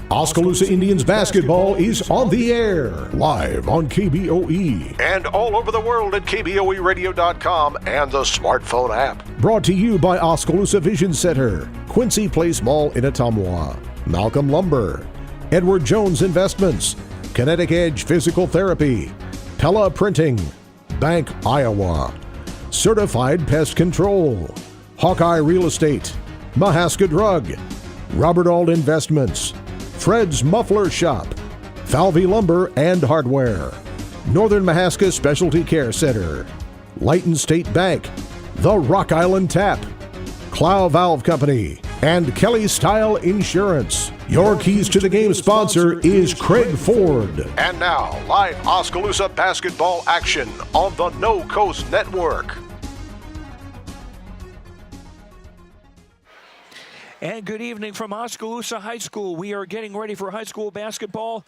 Oskaloosa Indians basketball is on the air, live on KBOE. And all over the world at KBOEradio.com and the smartphone app. Brought to you by Oskaloosa Vision Center, Quincy Place Mall in Ottumwa, Malcolm Lumber, Edward Jones Investments, Kinetic Edge Physical Therapy, Pella Printing, Bank Iowa, Certified Pest Control, Hawkeye Real Estate, Mahaska Drug, Robert Auld Investments, Fred's Muffler Shop, Falvey Lumber and Hardware, Northern Mahaska Specialty Care Center, Lighton State Bank, The Rock Island Tap, Clow Valve Company, and Kelly Style Insurance. Your Keys to the Game sponsor is Craig Ford. And now, live Oskaloosa basketball action on the No Coast Network. And good evening from Oskaloosa High School. We are getting ready for high school basketball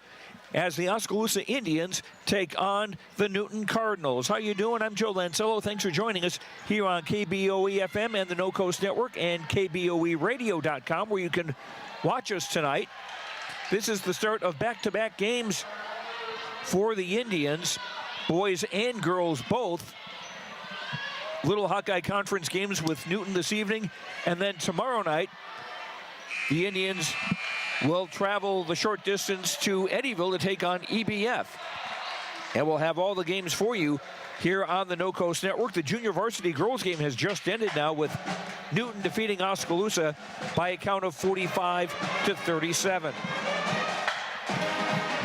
as the Oskaloosa Indians take on the Newton Cardinals. How you doing? I'm Joe Lancello. Thanks for joining us here on KBOE FM and the No Coast Network and KBOEradio.com, where you can watch us tonight. This is the start of back-to-back games for the Indians, boys and girls both. Little Hawkeye Conference games with Newton this evening, and then tomorrow night, the Indians will travel the short distance to Eddyville to take on EBF. And we'll have all the games for you here on the No Coast Network. The junior varsity girls game has just ended now with Newton defeating Oskaloosa by a count of 45-37.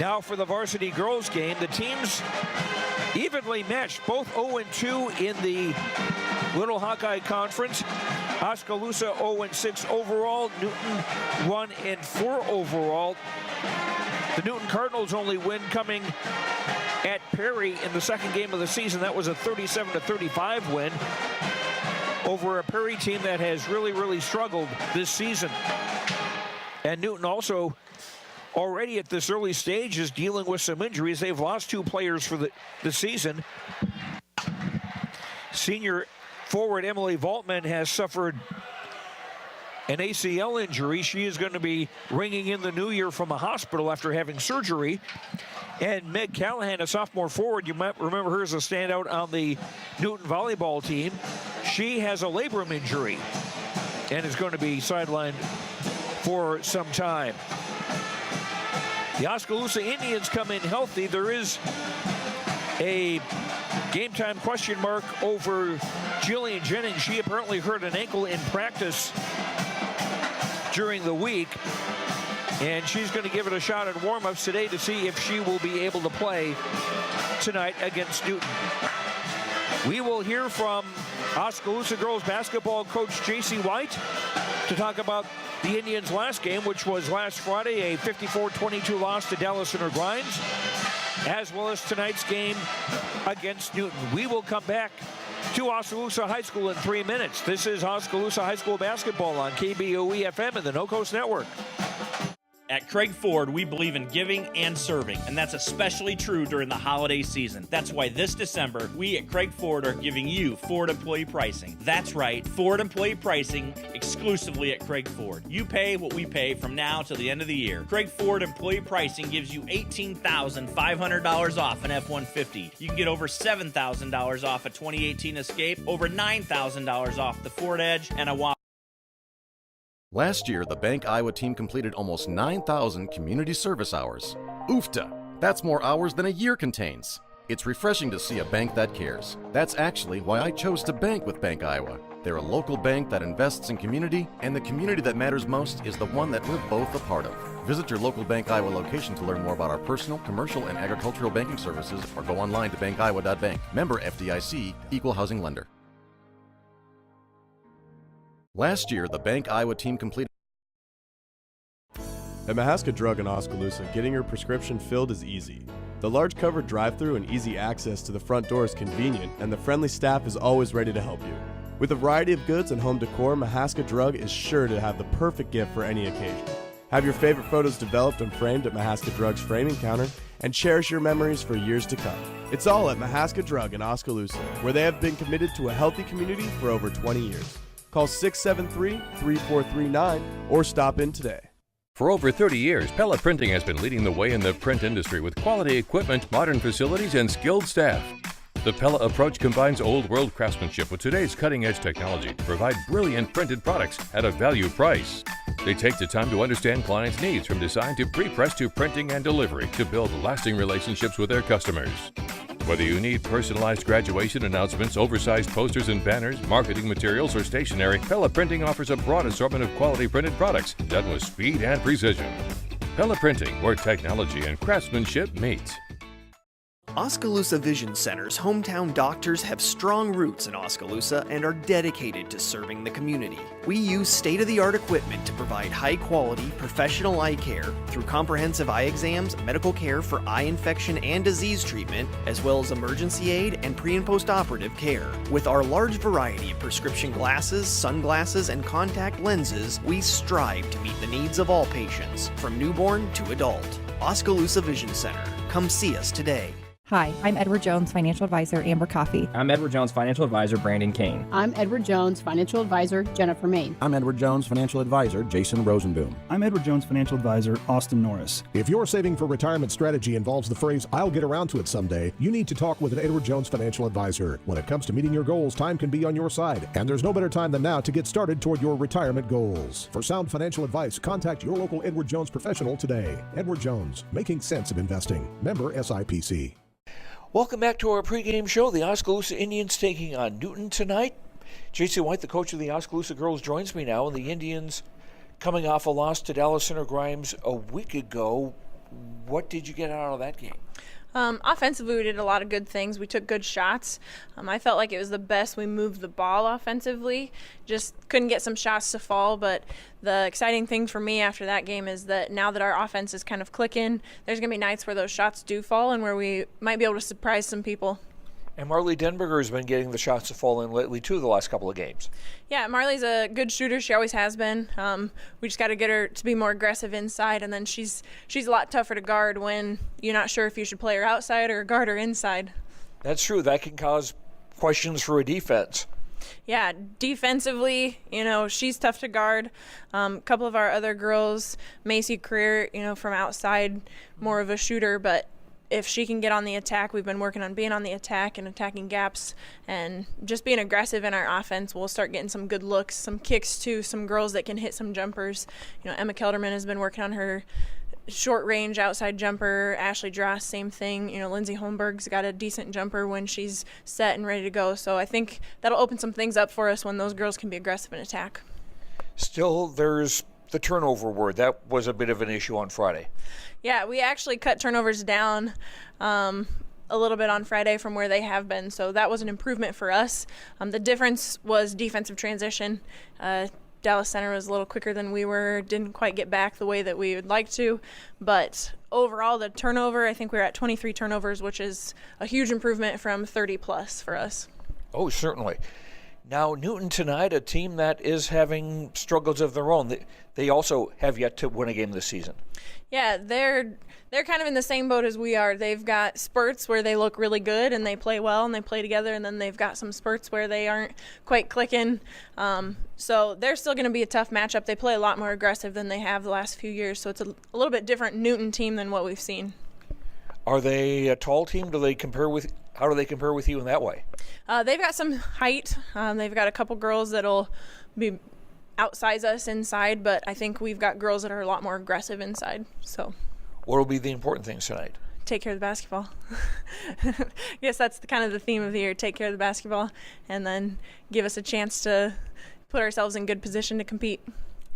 Now for the varsity girls game, the teams evenly matched, both 0-2 in the Little Hawkeye Conference. Oskaloosa 0-6 overall, Newton 1-4 overall. The Newton Cardinals' only win coming at Perry in the second game of the season. That was a 37-35 win over a Perry team that has really struggled this season. And Newton also already at this early stage is dealing with some injuries. They've lost two players for the season. Senior forward Emily Valtman has suffered an ACL injury. She is going to be ringing in the new year from a hospital after having surgery. And Meg Callahan, a sophomore forward, you might remember her as a standout on the Newton volleyball team. She has a labrum injury and is going to be sidelined for some time. The Oskaloosa Indians come in healthy. There is a game time question mark over Jillian Jennings. She apparently hurt an ankle in practice during the week, and she's going to give it a shot at warm-ups today to see if she will be able to play tonight against Newton. We will hear from Oskaloosa girls basketball coach J.C. White to talk about the Indians' last game, which was last Friday, a 54-22 loss to Dallas Center Grimes, as well as tonight's game against Newton. We will come back to Oskaloosa High School in 3 minutes. This is Oskaloosa High School basketball on KBOE FM and the No Coast Network. At Craig Ford, we believe in giving and serving, and that's especially true during the holiday season. That's why this December, we at Craig Ford are giving you Ford employee pricing. That's right, Ford employee pricing exclusively at Craig Ford. You pay what we pay from now till the end of the year. Craig Ford employee pricing gives you $18,500 off an F-150. You can get over $7,000 off a 2018 Escape, over $9,000 off the Ford Edge, and a Whopper. Last year, the Bank Iowa team completed almost 9,000 community service hours. Oofta! That's more hours than a year contains. It's refreshing to see a bank that cares. That's actually why I chose to bank with Bank Iowa. They're a local bank that invests in community, and the community that matters most is the one that we're both a part of. Visit your local Bank Iowa location to learn more about our personal, commercial, and agricultural banking services, or go online to bankiowa.bank. Member FDIC, Equal Housing Lender. Last year, the Bank Iowa team completed. At Mahaska Drug in Oskaloosa, getting your prescription filled is easy. The large covered drive-thru and easy access to the front door is convenient, and the friendly staff is always ready to help you. With a variety of goods and home decor, Mahaska Drug is sure to have the perfect gift for any occasion. Have your favorite photos developed and framed at Mahaska Drug's framing counter, and cherish your memories for years to come. It's all at Mahaska Drug in Oskaloosa, where they have been committed to a healthy community for over 20 years. Call 673-3439 or stop in today. For over 30 years, Pella Printing has been leading the way in the print industry with quality equipment, modern facilities, and skilled staff. The Pella approach combines old-world craftsmanship with today's cutting-edge technology to provide brilliant printed products at a value price. They take the time to understand clients' needs from design to pre-press to printing and delivery to build lasting relationships with their customers. Whether you need personalized graduation announcements, oversized posters and banners, marketing materials, or stationery, Pella Printing offers a broad assortment of quality printed products done with speed and precision. Pella Printing, where technology and craftsmanship meet. Oskaloosa Vision Center's hometown doctors have strong roots in Oskaloosa and are dedicated to serving the community. We use state-of-the-art equipment to provide high-quality, professional eye care through comprehensive eye exams, medical care for eye infection and disease treatment, as well as emergency aid and pre- and post-operative care. With our large variety of prescription glasses, sunglasses, and contact lenses, we strive to meet the needs of all patients, from newborn to adult. Oskaloosa Vision Center. Come see us today. Hi, I'm Edward Jones, Financial Advisor, Amber Coffee. I'm Edward Jones, Financial Advisor, Brandon Kane. I'm Edward Jones, Financial Advisor, Jennifer Main. I'm Edward Jones, Financial Advisor, Jason Rosenboom. I'm Edward Jones, Financial Advisor, Austin Norris. If your saving for retirement strategy involves the phrase, "I'll get around to it someday," you need to talk with an Edward Jones Financial Advisor. When it comes to meeting your goals, time can be on your side, and there's no better time than now to get started toward your retirement goals. For sound financial advice, contact your local Edward Jones professional today. Edward Jones, making sense of investing. Member SIPC. Welcome back to our pregame show. The Oskaloosa Indians taking on Newton tonight. J.C. White, the coach of the Oskaloosa girls, joins me now. And the Indians coming off a loss to Dallas Center Grimes a week ago. What did you get out of that game? Offensively, we did a lot of good things. We took good shots. I felt like it was the best. We moved the ball offensively. Just couldn't get some shots to fall. But the exciting thing for me after that game is that now that our offense is kind of clicking, there's going to be nights where those shots do fall and where we might be able to surprise some people. And Marley Denberger has been getting the shots to fall in lately, too, the last couple of games. Yeah, Marley's a good shooter. She always has been. We just got to get her to be more aggressive inside, and then she's a lot tougher to guard when you're not sure if you should play her outside or guard her inside. That's true. That can cause questions for a defense. Yeah, defensively, she's tough to guard. A couple of our other girls, Macy Career, from outside, more of a shooter, but if she can get on the attack, we've been working on being on the attack and attacking gaps and just being aggressive in our offense. We'll start getting some good looks, some kicks too, some girls that can hit some jumpers. Emma Kelderman has been working on her short range outside jumper. Ashley Dross, same thing. Lindsay Holmberg's got a decent jumper when she's set and ready to go. So I think that'll open some things up for us when those girls can be aggressive in attack. Still, there's the turnover word. That was a bit of an issue on Friday. Yeah, we actually cut turnovers down a little bit on Friday from where they have been, so that was an improvement for us. The difference was defensive transition. Dallas Center was a little quicker than we were, didn't quite get back the way that we would like to, but overall the turnover, I think we were at 23 turnovers, which is a huge improvement from 30 plus for us. Oh, certainly. Now, Newton tonight, a team that is having struggles of their own. They also have yet to win a game this season. Yeah, they're kind of in the same boat as we are. They've got spurts where they look really good and they play well and they play together, and then they've got some spurts where they aren't quite clicking. So they're still going to be a tough matchup. They play a lot more aggressive than they have the last few years, so it's a little bit different Newton team than what we've seen. Are they a tall team? How do they compare with you in that way? They've got some height. They've got a couple girls that'll be outsize us inside, but I think we've got girls that are a lot more aggressive inside. So, what will be the important things tonight? Take care of the basketball. Yes, that's kind of the theme of the year, take care of the basketball, and then give us a chance to put ourselves in good position to compete.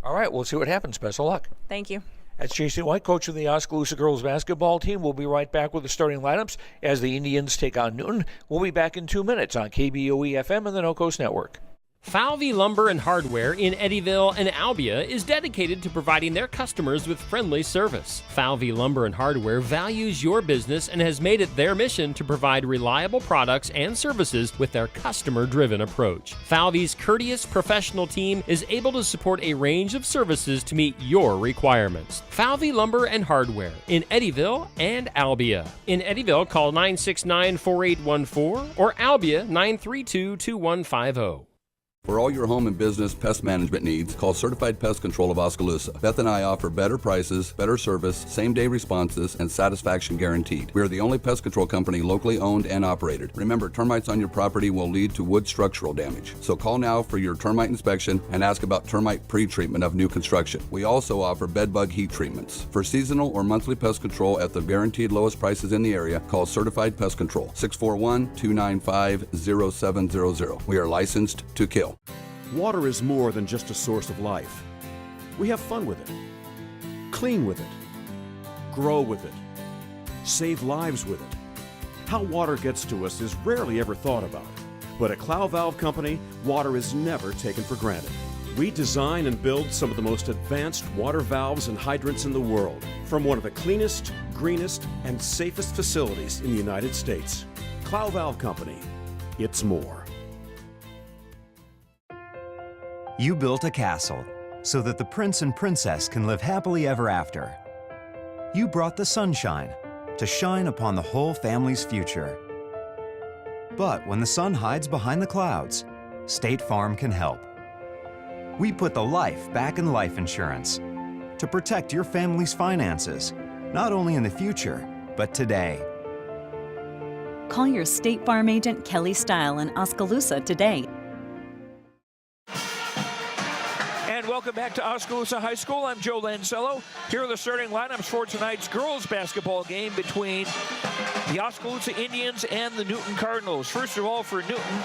All right, we'll see what happens. Best of luck. Thank you. That's J.C. White, coach of the Oskaloosa girls basketball team. We'll be right back with the starting lineups as the Indians take on Newton. We'll be back in 2 minutes on KBOE-FM and the No Coast Network. Falvey Lumber and Hardware in Eddyville and Albia is dedicated to providing their customers with friendly service. Falvey Lumber and Hardware values your business and has made it their mission to provide reliable products and services with their customer-driven approach. Falvey's courteous professional team is able to support a range of services to meet your requirements. Falvey Lumber and Hardware in Eddyville and Albia. In Eddyville, call 969-4814 or Albia 932-2150. For all your home and business pest management needs, call Certified Pest Control of Oskaloosa. Beth and I offer better prices, better service, same-day responses, and satisfaction guaranteed. We are the only pest control company locally owned and operated. Remember, termites on your property will lead to wood structural damage. So call now for your termite inspection and ask about termite pre-treatment of new construction. We also offer bed bug heat treatments. For seasonal or monthly pest control at the guaranteed lowest prices in the area, call Certified Pest Control, 641-295-0700. We are licensed to kill. Water is more than just a source of life. We have fun with it, clean with it, grow with it, save lives with it. How water gets to us is rarely ever thought about. But at Clow Valve Company, water is never taken for granted. We design and build some of the most advanced water valves and hydrants in the world from one of the cleanest, greenest, and safest facilities in the United States. Clow Valve Company, it's more. You built a castle so that the prince and princess can live happily ever after. You brought the sunshine to shine upon the whole family's future. But when the sun hides behind the clouds, State Farm can help. We put the life back in life insurance to protect your family's finances, not only in the future, but today. Call your State Farm agent Kelly Style in Oskaloosa today. And welcome back to Oskaloosa High School. I'm Joe Lancello. Here are the starting lineups for tonight's girls basketball game between the Oskaloosa Indians and the Newton Cardinals. First of all, for Newton,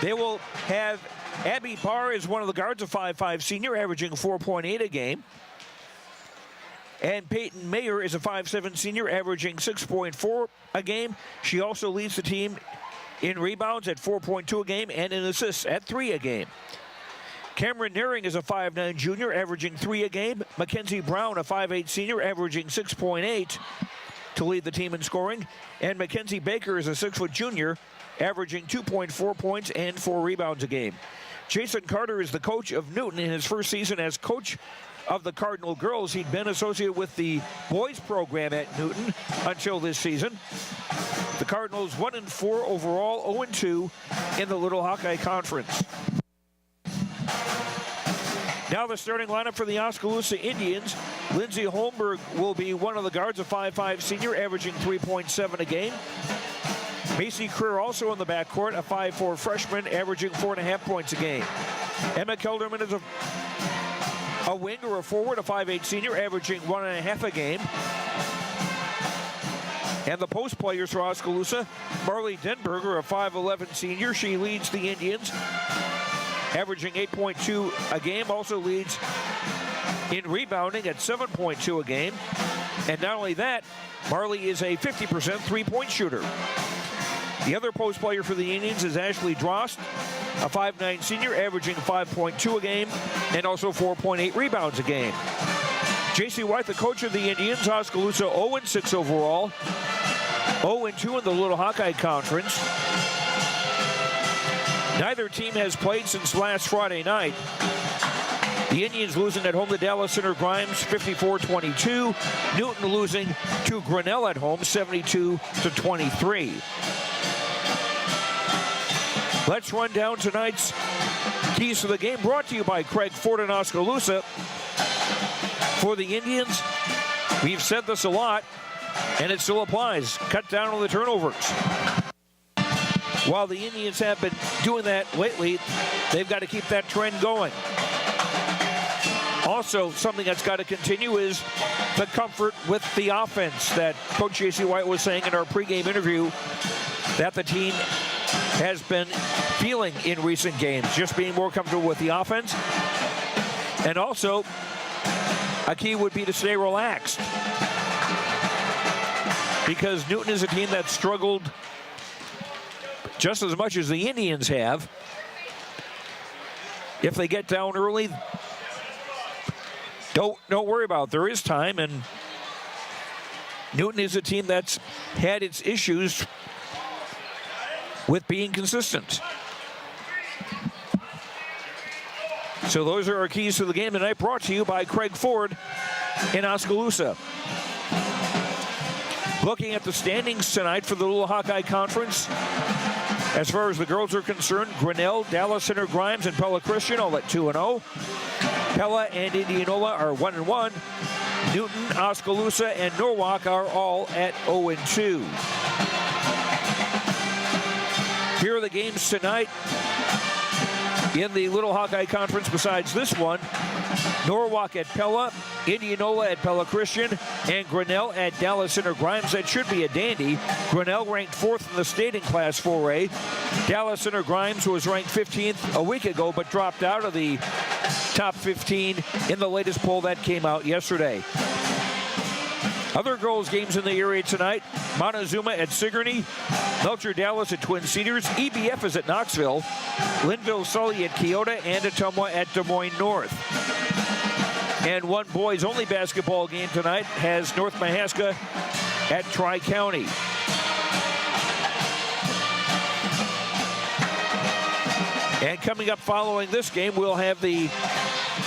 they will have Abby Barr is one of the guards, a 5'5" senior, averaging 4.8 a game. And Peyton Mayer is a 5'7" senior, averaging 6.4 a game. She also leads the team in rebounds at 4.2 a game and in assists at 3 a game. Cameron Nearing is a 5'9" junior, averaging 3 a game. Mackenzie Brown, a 5'8" senior, averaging 6.8 to lead the team in scoring. And Mackenzie Baker is a 6' junior, averaging 2.4 points and 4 rebounds a game. Jason Carter is the coach of Newton in his first season as coach of the Cardinal girls. He'd been associated with the boys program at Newton until this season. The Cardinals 1-4 overall, 0-2 in the Little Hawkeye Conference. Now the starting lineup for the Oskaloosa Indians. Lindsay Holmberg will be one of the guards, a 5'5" senior, averaging 3.7 a game. Macy Creer also in the backcourt, a 5'4" freshman, averaging 4.5 points a game. Emma Kelderman is a wing or a forward, a 5'8" senior, averaging 1.5 a game. And the post players for Oskaloosa, Marley Denberger, a 5'11" senior. She leads the Indians, averaging 8.2 a game, also leads in rebounding at 7.2 a game. And not only that, Marley is a 50% three-point shooter. The other post player for the Indians is Ashley Drost, a 5'9" senior, averaging 5.2 a game and also 4.8 rebounds a game. J.C. White, the coach of the Indians, Oskaloosa 0-6 overall, 0-2 in the Little Hawkeye Conference. Neither team has played since last Friday night. The Indians losing at home to Dallas Center Grimes 54-22. Newton losing to Grinnell at home 72-23. Let's run down tonight's keys to the game, brought to you by Craig Ford in Oskaloosa. For the Indians, we've said this a lot, and it still applies. Cut down on the turnovers. While the Indians have been doing that lately, they've got to keep that trend going. Also, something that's got to continue is the comfort with the offense that Coach J.C. White was saying in our pregame interview that the team has been feeling in recent games, just being more comfortable with the offense. And also, a key would be to stay relaxed, because Newton is a team that struggled just as much as the Indians have. If they get down early, don't worry about it. There is time, and Newton is a team that's had its issues with being consistent. So those are our keys to the game tonight, brought to you by Craig Ford in Oskaloosa. Looking at the standings tonight for the Little Hawkeye Conference, as far as the girls are concerned, Grinnell, Dallas Center Grimes, and Pella Christian all at 2-0. Pella and Indianola are 1-1. Newton, Oskaloosa, and Norwalk are all at 0-2. Here are the games tonight in the Little Hawkeye Conference besides this one. Norwalk at Pella, Indianola at Pella Christian, and Grinnell at Dallas Center Grimes. That should be a dandy. Grinnell ranked 4th in the state in Class 4A. Dallas Center Grimes was ranked 15th a week ago, but dropped out of the top 15 in the latest poll that came out yesterday. Other girls' games in the area tonight: Montezuma at Sigourney, Melcher Dallas at Twin Cedars, EBF is at Knoxville, Linville Sully at Keota, and Ottumwa at Des Moines North. And one boys-only basketball game tonight has North Mahaska at Tri-County. And coming up following this game, we'll have the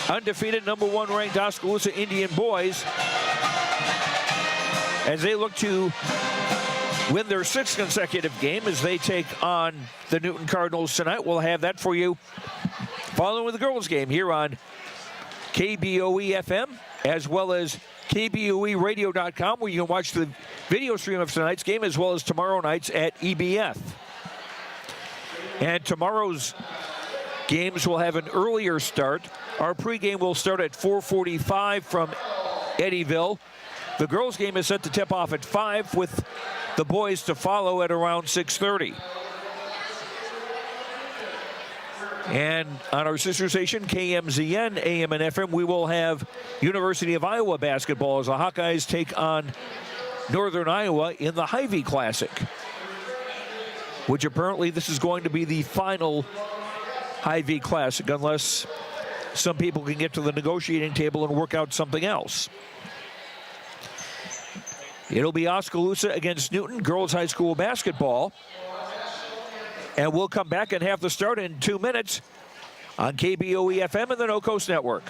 undefeated number 1 ranked Oskaloosa Indian boys as they look to win their 6th consecutive game as they take on the Newton Cardinals tonight. We'll have that for you following the girls' game here on KBOE FM, as well as KBOEradio.com, where you can watch the video stream of tonight's game, as well as tomorrow night's at EBF. And tomorrow's games will have an earlier start. Our pregame will start at 4:45 from Eddyville. The girls' game is set to tip off at 5, with the boys to follow at around 6:30. And on our sister station, KMZN, AM and FM, we will have University of Iowa basketball as the Hawkeyes take on Northern Iowa in the Hy-Vee Classic, which apparently this is going to be the final Hy-Vee Classic, unless some people can get to the negotiating table and work out something else. It'll be Oskaloosa against Newton, girls high school basketball. And we'll come back and have the start in 2 minutes on KBOE FM and the No Coast Network.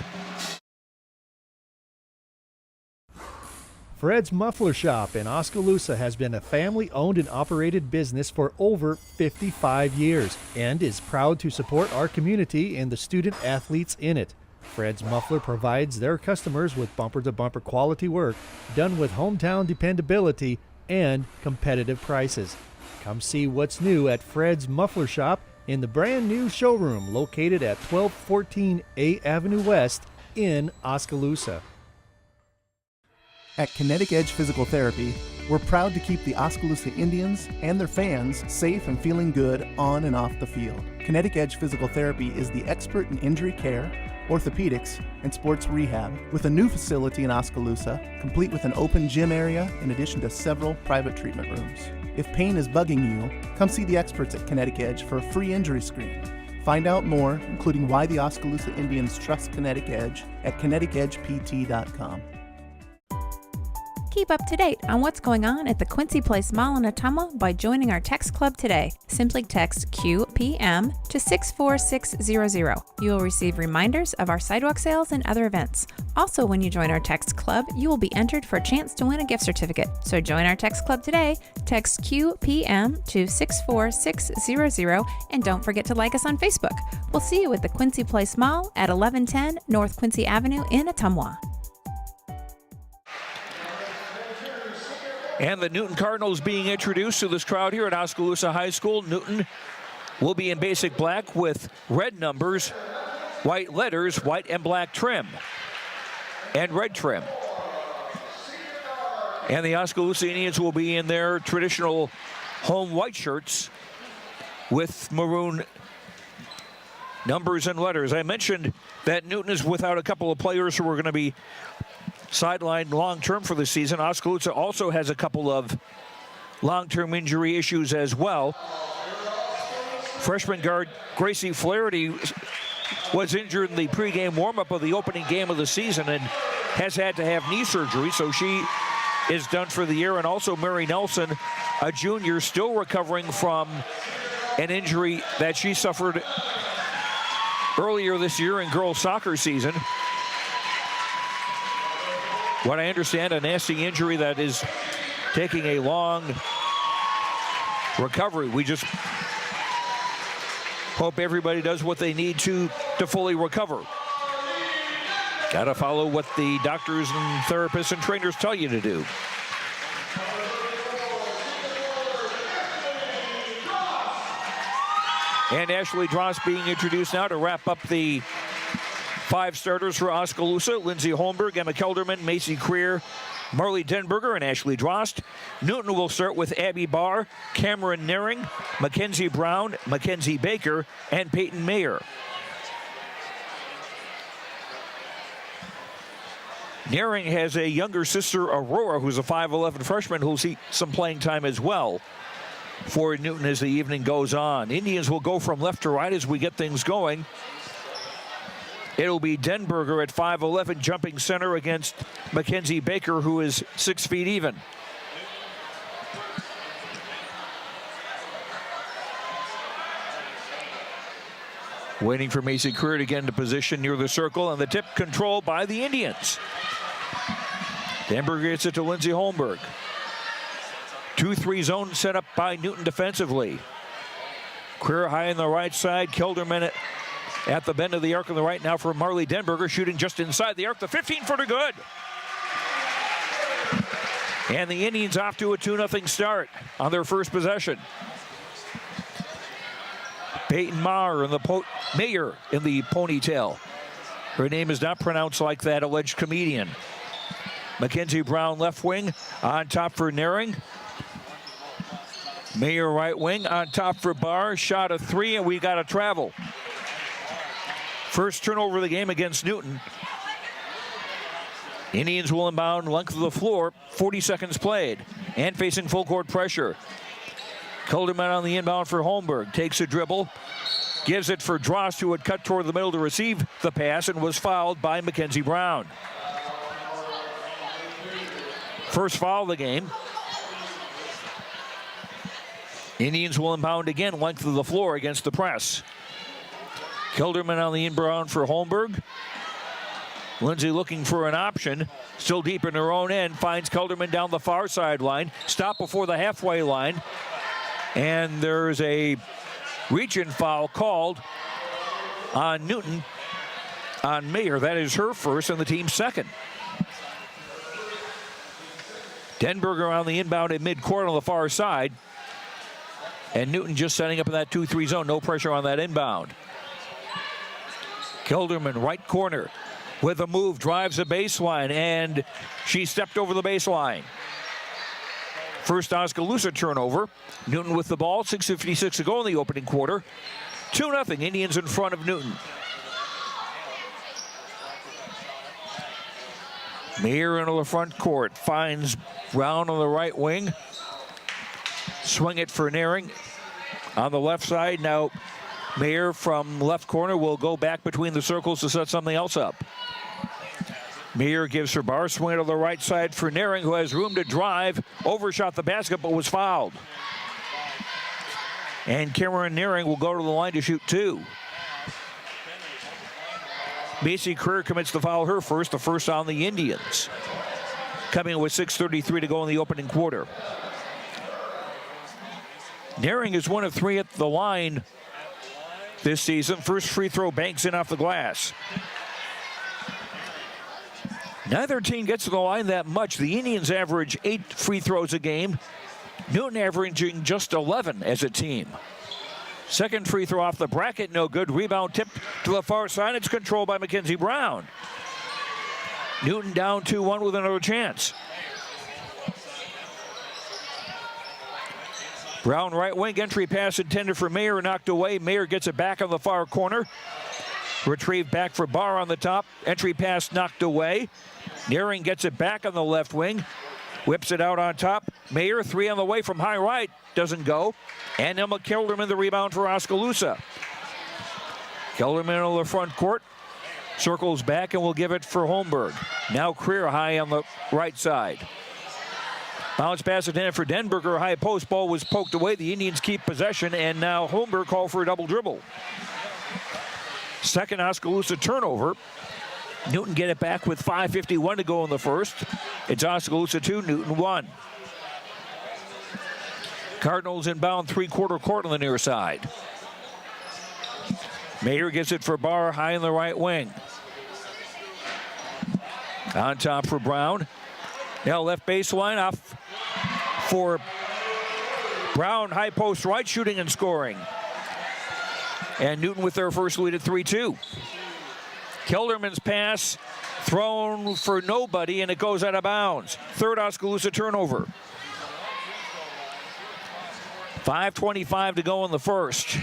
Fred's Muffler Shop in Oskaloosa has been a family-owned and operated business for over 55 years and is proud to support our community and the student athletes in it. Fred's Muffler provides their customers with bumper-to-bumper quality work done with hometown dependability and competitive prices. Come see what's new at Fred's Muffler Shop in the brand new showroom located at 1214 A Avenue West in Oskaloosa. At Kinetic Edge Physical Therapy, we're proud to keep the Oskaloosa Indians and their fans safe and feeling good on and off the field. Kinetic Edge Physical Therapy is the expert in injury care, orthopedics, and sports rehab, with a new facility in Oskaloosa, complete with an open gym area in addition to several private treatment rooms. If pain is bugging you, come see the experts at Kinetic Edge for a free injury screen. Find out more, including why the Oskaloosa Indians trust Kinetic Edge, at kineticedgept.com. Keep up to date on what's going on at the Quincy Place Mall in Ottumwa by joining our text club today. Simply text QPM to 64600. You will receive reminders of our sidewalk sales and other events. Also, when you join our text club, you will be entered for a chance to win a gift certificate. So join our text club today. Text QPM to 64600 and don't forget to like us on Facebook. We'll see you at the Quincy Place Mall at 1110 North Quincy Avenue in Ottumwa. And the Newton Cardinals being introduced to this crowd here at Oskaloosa High School. Newton will be in basic black with red numbers, white letters, white and black trim, and red trim. And the Oskaloosa Indians will be in their traditional home white shirts with maroon numbers and letters. I mentioned that Newton is without a couple of players who are going to be sidelined long-term for the season. Oskaloosa also has a couple of long-term injury issues as well. Freshman guard Gracie Flaherty was injured in the pregame warm-up of the opening game of the season and has had to have knee surgery, so she is done for the year. And also Mary Nelson, a junior, still recovering from an injury that she suffered earlier this year in girls soccer season. What I understand, a nasty injury that is taking a long recovery. We just hope everybody does what they need to fully recover. Got to follow what the doctors and therapists and trainers tell you to do. And Ashley Drost being introduced now to wrap up the 5 starters for Oskaloosa. Lindsay Holmberg, Emma Kelderman, Macy Creer, Marley Denberger, and Ashley Drost. Newton will start with Abby Barr, Cameron Naring, Mackenzie Brown, Mackenzie Baker, and Peyton Mayer. Naring has a younger sister, Aurora, who's a 5'11 freshman who'll see some playing time as well for Newton as the evening goes on. Indians will go from left to right as we get things going. It'll be Denberger at 5'11 jumping center against Mackenzie Baker, who is 6 feet even. Waiting for Macy Creer to get into position near the circle, and the tip controlled by the Indians. Denberger gets it to Lindsay Holmberg. 2-3 zone set up by Newton defensively. Creer high on the right side. Kelderman at the bend of the arc on the right now for Marley Denberger, shooting just inside the arc. The 15-footer good. And the Indians off to a 2-0 start on their first possession. Peyton Mayer in the ponytail. Her name is not pronounced like that alleged comedian. Mackenzie Brown left wing on top for Naring. Mayer right wing on top for Barr. Shot a 3, and we got a travel. First turnover of the game against Newton. Indians will inbound length of the floor. 40 seconds played and facing full court pressure. Kelderman on the inbound for Holmberg. Takes a dribble. Gives it for Drost, who had cut toward the middle to receive the pass and was fouled by Mackenzie Brown. First foul of the game. Indians will inbound again, length of the floor against the press. Kelderman on the inbound for Holmberg. Lindsay looking for an option. Still deep in her own end. Finds Kelderman down the far sideline. Stop before the halfway line. And there's a reach-in foul called on Newton, on Mayer. That is her first and the team's second. Denberger on the inbound at midcourt on the far side. And Newton just setting up in that 2-3 zone. No pressure on that inbound. Kelderman, right corner, with a move, drives the baseline, and she stepped over the baseline. First Oskaloosa turnover. Newton with the ball, 6:56 to go in the opening quarter. 2-0, Indians in front of Newton. Mayer into the front court, finds Brown on the right wing. Swing it for Naring on the left side. Now Mayer from left corner will go back between the circles to set something else up. Mayer gives her Barr, swing it on the right side for Naring, who has room to drive, overshot the basket but was fouled. And Cameron Naring will go to the line to shoot 2. Macy Creer commits the foul, her first, the first on the Indians. Coming with 6:33 to go in the opening quarter. Naring is 1 of 3 at the line this season. First free throw banks in off the glass. Neither team gets to the line that much. The Indians average 8 free throws a game. Newton averaging just 11 as a team. Second free throw off the bracket, no good. Rebound tipped to the far side. It's controlled by Mackenzie Brown. Newton down 2-1 with another chance. Brown right wing, entry pass intended for Mayer, knocked away. Mayer gets it back on the far corner. Retrieved back for Barr on the top. Entry pass knocked away. Naring gets it back on the left wing. Whips it out on top. Mayer, 3 on the way from high right. Doesn't go. And Emma Kelderman the rebound for Oskaloosa. Kelderman on the front court. Circles back and will give it for Holmberg. Now Creer high on the right side. Bounce pass intended for Denberger. High post ball was poked away. The Indians keep possession, and now Holmberg called for a double dribble. Second Oskaloosa turnover. Newton get it back with 5:51 to go in the first. It's Oskaloosa 2, Newton 1. Cardinals inbound three-quarter court on the near side. Mayer gets it for Barr high in the right wing. On top for Brown. Now left baseline off for Brown. High post right, shooting and scoring. And Newton with their first lead at 3-2. Kelderman's pass thrown for nobody, and it goes out of bounds. Third Oskaloosa turnover. 5:25 to go in the first.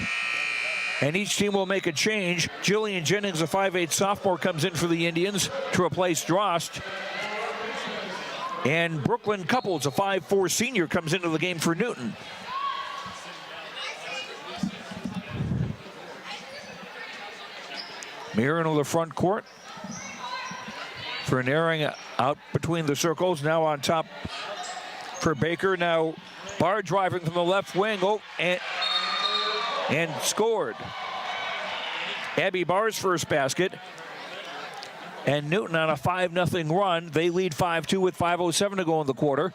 And each team will make a change. Jillian Jennings, a 5'8 sophomore, comes in for the Indians to replace Drost. And Brooklyn Couples, a 5'4 senior, comes into the game for Newton. Mirren on the front court. For Naring out between the circles. Now on top for Baker. Now Barr driving from the left wing. Oh, and scored. Abby Barr's first basket. And Newton on a 5-0 run. They lead 5-2 with 5:07 to go in the quarter.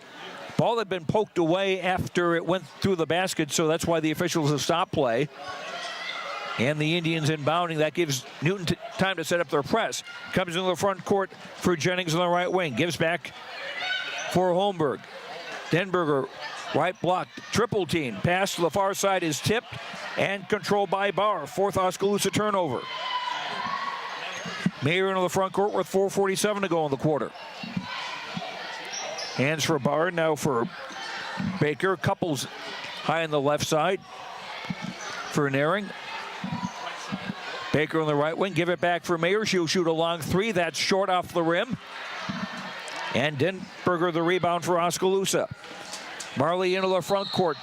Ball had been poked away after it went through the basket, so that's why the officials have stopped play. And the Indians inbounding. That gives Newton time to set up their press. Comes into the front court for Jennings on the right wing. Gives back for Holmberg. Denberger, right block, triple team. Pass to the far side is tipped and controlled by Barr. Fourth Oskaloosa turnover. Mayer into the front court with 4:47 to go in the quarter. Hands for Barr, now for Baker. Couples high on the left side for Naring. Baker on the right wing, give it back for Mayer. She'll shoot a long three. That's short off the rim. And Denberger the rebound for Oskaloosa. Marley into the front court.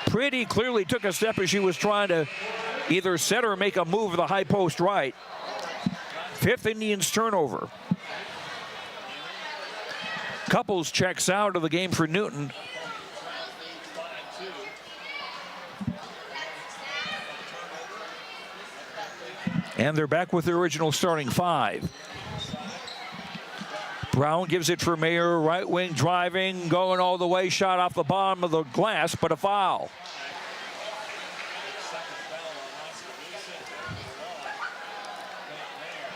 Pretty clearly took a step as she was trying to either set or make a move to the high post right. Fifth Indians turnover. Couples checks out of the game for Newton. And they're back with the original starting five. Brown gives it for Mayer, right wing driving, going all the way, shot off the bottom of the glass, but a foul.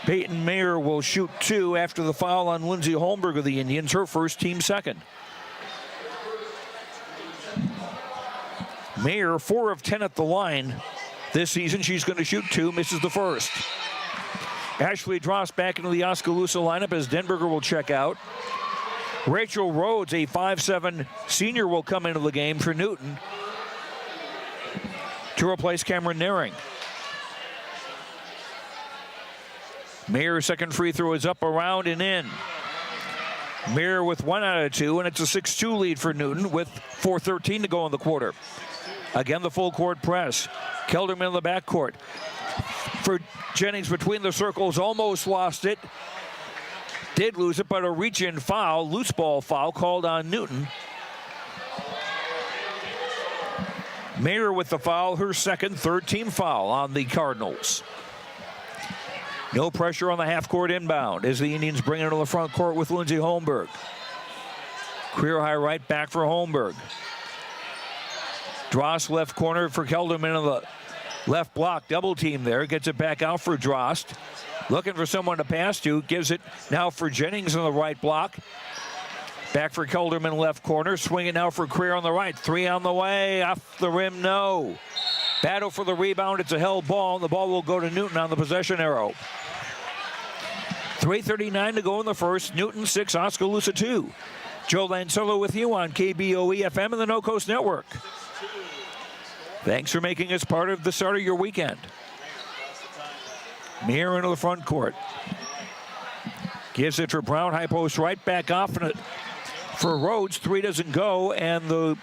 Peyton Mayer will shoot two after the foul on Lindsay Holmberg of the Indians, her first, team second. Mayer, 4 of 10 at the line this season. She's going to shoot two, misses the first. Ashley Drost back into the Oskaloosa lineup as Denberger will check out. Rachel Rhodes, a 5'7 senior, will come into the game for Newton to replace Cameron Naring. Mayer's second free throw is up, around, and in. Mayer with 1 out of 2, and it's a 6-2 lead for Newton with 4:13 to go in the quarter. Again, the full court press. Kelderman in the backcourt. For Jennings between the circles, almost lost it. Did lose it, but a reach-in foul, loose ball foul called on Newton. Mayer with the foul, her second, third team foul on the Cardinals. No pressure on the half-court inbound as the Indians bring it to the front court with Lindsay Holmberg. Career high right back for Holmberg. Drost left corner for Kelderman on the left block. Double team there. Gets it back out for Drost. Looking for someone to pass to. Gives it now for Jennings on the right block. Back for Kelderman left corner. Swinging now for Creer on the right. Three on the way. Off the rim, no. Battle for the rebound. It's a held ball. The ball will go to Newton on the possession arrow. 3:39 to go in the first. Newton 6, Oskaloosa 2. Joe Lancello with you on KBOE FM and the No Coast Network. Thanks for making us part of the start of your weekend. Mayer into the front court. Gives it for Brown, high post right, back off for Rhodes. Three doesn't go, and the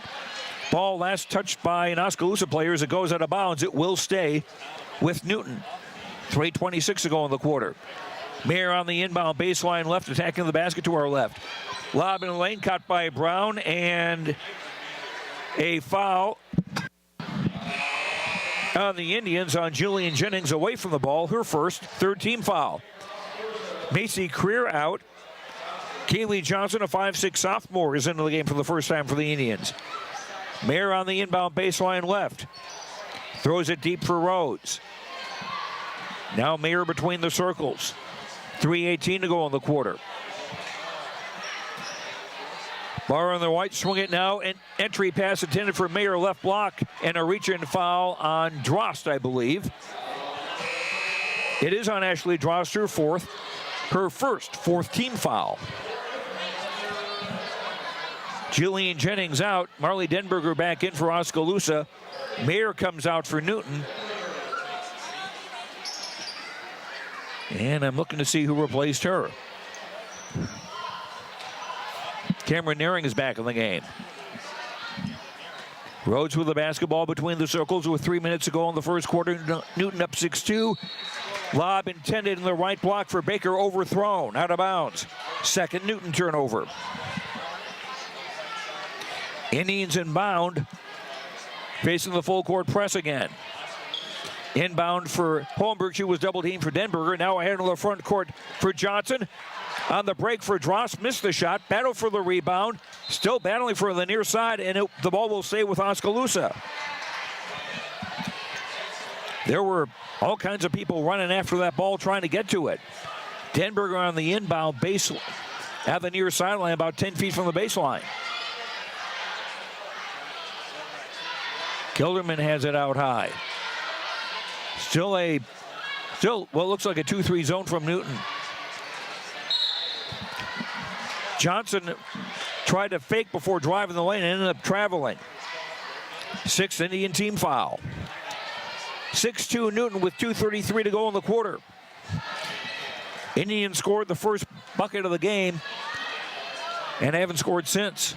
ball last touched by an Oskaloosa player as it goes out of bounds. It will stay with Newton. 3:26 to go in the quarter. Mayer on the inbound baseline left, attacking the basket to our left. Lob in the lane, caught by Brown, and a foul on the Indians on Jillian Jennings away from the ball, her first, third team foul. Macy Creer out. Kaylee Johnson, a 5'6 sophomore, is into the game for the first time for the Indians. Mayer on the inbound baseline left. Throws it deep for Rhodes. Now Mayer between the circles. 3:18 to go in the quarter. Barr on the right, swing it now, and entry pass intended for Mayer, left block, and a reach-in foul on Drost, I believe. It is on Ashley Drost, her first fourth team foul. Jillian Jennings out, Marley Denberger back in for Oskaloosa. Mayer comes out for Newton. And I'm looking to see who replaced her. Cameron Naring is back in the game. Rhodes with the basketball between the circles with 3 minutes to go in the first quarter. Newton up 6-2. Lob intended in the right block for Baker, overthrown, out of bounds. Second Newton turnover. Indians inbound, facing the full court press again. Inbound for Holmberg. She was double teamed for Denberger. Now ahead on the front court for Johnson. On the break for Drost, missed the shot. Battle for the rebound. Still battling for the near side, and the ball will stay with Oskaloosa. There were all kinds of people running after that ball trying to get to it. Denberger on the inbound base at the near sideline, about 10 feet from the baseline. Kilderman has it out high. Still what looks like a 2-3 zone from Newton. Johnson tried to fake before driving the lane and ended up traveling. Sixth Indian team foul. 6-2 Newton with 2:33 to go in the quarter. Indians scored the first bucket of the game and haven't scored since.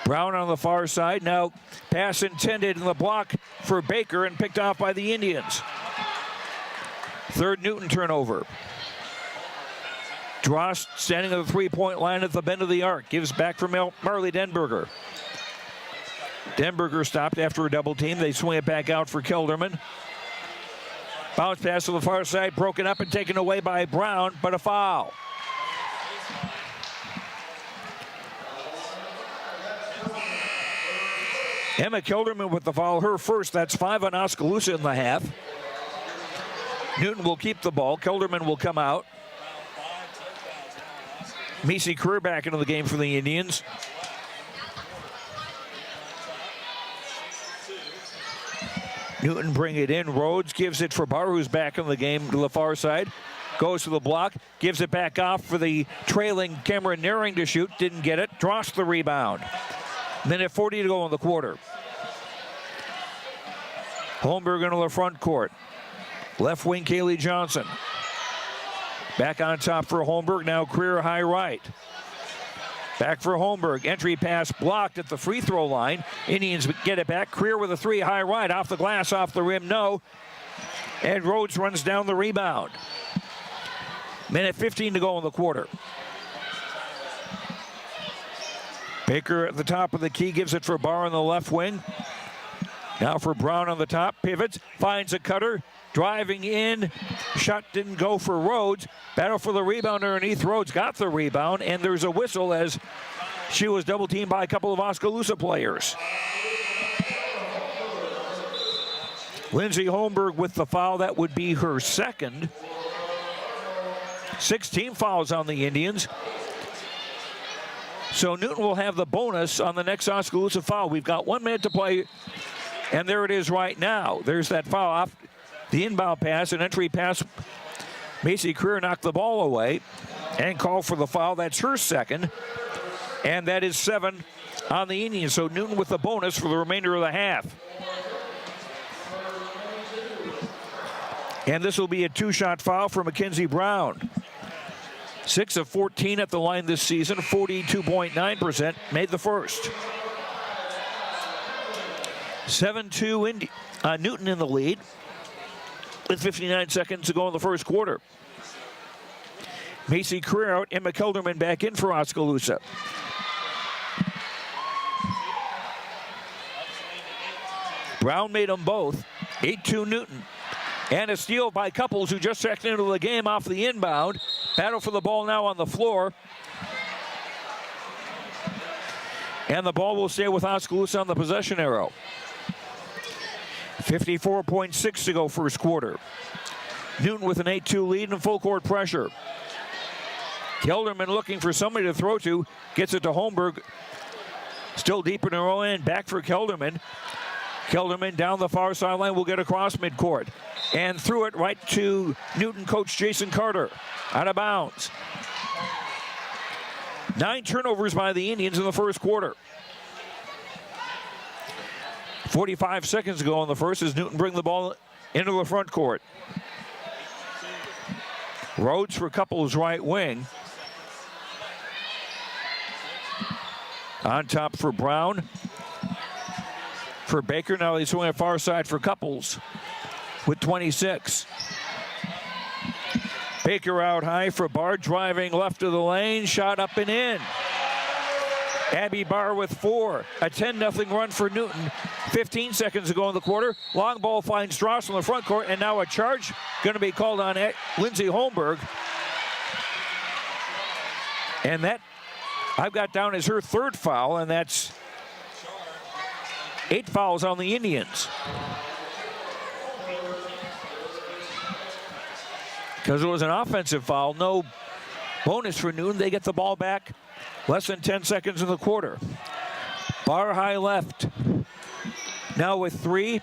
Brown on the far side. Now pass intended in the block for Baker and picked off by the Indians. Third Newton turnover. Drost standing at the three-point line at the bend of the arc. Gives back for Marley Denberger. Denberger stopped after a double team. They swing it back out for Kilderman. Bounce pass to the far side. Broken up and taken away by Brown, but a foul. Emma Kilderman with the foul, her first. That's 5 on Oskaloosa in the half. Newton will keep the ball. Kilderman will come out. Macy Career back into the game for the Indians. Newton bring it in. Rhodes gives it for Barr, who's back in the game to the far side. Goes to the block. Gives it back off for the trailing Cameron Naring to shoot. Didn't get it. Drost the rebound. Minute 40 to go in the quarter. Holmberg into the front court. Left wing, Kaylee Johnson. Back on top for Holmberg. Now Career high right. Back for Holmberg. Entry pass blocked at the free throw line. Indians get it back. Career with a 3 high right. Off the glass, off the rim, no. And Rhodes runs down the rebound. Minute 15 to go in the quarter. Baker at the top of the key, gives it for Barr on the left wing. Now for Brown on the top, pivots, finds a cutter, driving in. Shot didn't go for Rhodes. Battle for the rebound underneath. Rhodes got the rebound, and there's a whistle as she was double teamed by a couple of Oskaloosa players. Lindsay Holmberg with the foul. That would be her second. 16 fouls on the Indians. So Newton will have the bonus on the next Oskaloosa foul. We've got 1 minute to play, and there it is right now. There's that foul off the inbound pass, an entry pass. Macy Career knocked the ball away and called for the foul. That's her second, and that is 7 on the Indians. So Newton with the bonus for the remainder of the half. And this will be a 2-shot foul for Mackenzie Brown. 6 of 14 at the line this season, 42.9%, made the first. 7-2 Newton in the lead with 59 seconds to go in the first quarter. Macy Career out, Emma Kilderman back in for Oskaloosa. Brown made them both. 8-2 Newton. And a steal by Couples, who just checked into the game off the inbound. Battle for the ball now on the floor. And the ball will stay with Oskaloosa on the possession arrow. 54.6 to go first quarter. Newton with an 8-2 lead and full court pressure. Kelderman looking for somebody to throw to. Gets it to Holmberg. Still deep in her own end. Back for Kelderman. Kelderman down the far sideline will get across midcourt. And threw it right to Newton coach Jason Carter. Out of bounds. 9 turnovers by the Indians in the first quarter. 45 seconds ago in the first as Newton bring the ball into the front court. Rhodes for Couples right wing. On top for Brown. For Baker, now he's swinging far side for Couples with 26. Baker out high for Barr, driving left of the lane, shot up and in. Abby Barr with 4. A 10-0 run for Newton. 15 seconds ago in the quarter. Long ball finds Strauss in the front court, and now a charge going to be called on Lindsey Holmberg. And that I've got down as her 3rd foul, and that's 8 fouls on the Indians. Because it was an offensive foul, no bonus for Newton. They get the ball back. Less than 10 seconds in the quarter. Barr high left. Now with 3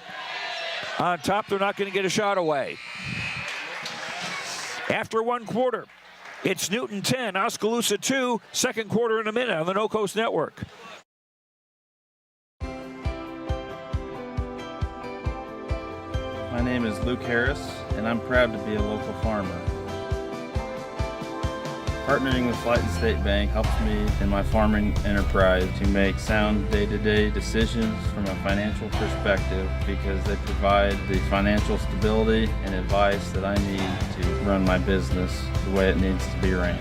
on top, they're not going to get a shot away. After 1 quarter, it's Newton 10, Oskaloosa 2, second quarter in a minute on the No Coast Network. My name is Luke Harris, and I'm proud to be a local farmer. Partnering with Flight and State Bank helps me in my farming enterprise to make sound day-to-day decisions from a financial perspective because they provide the financial stability and advice that I need to run my business the way it needs to be ran.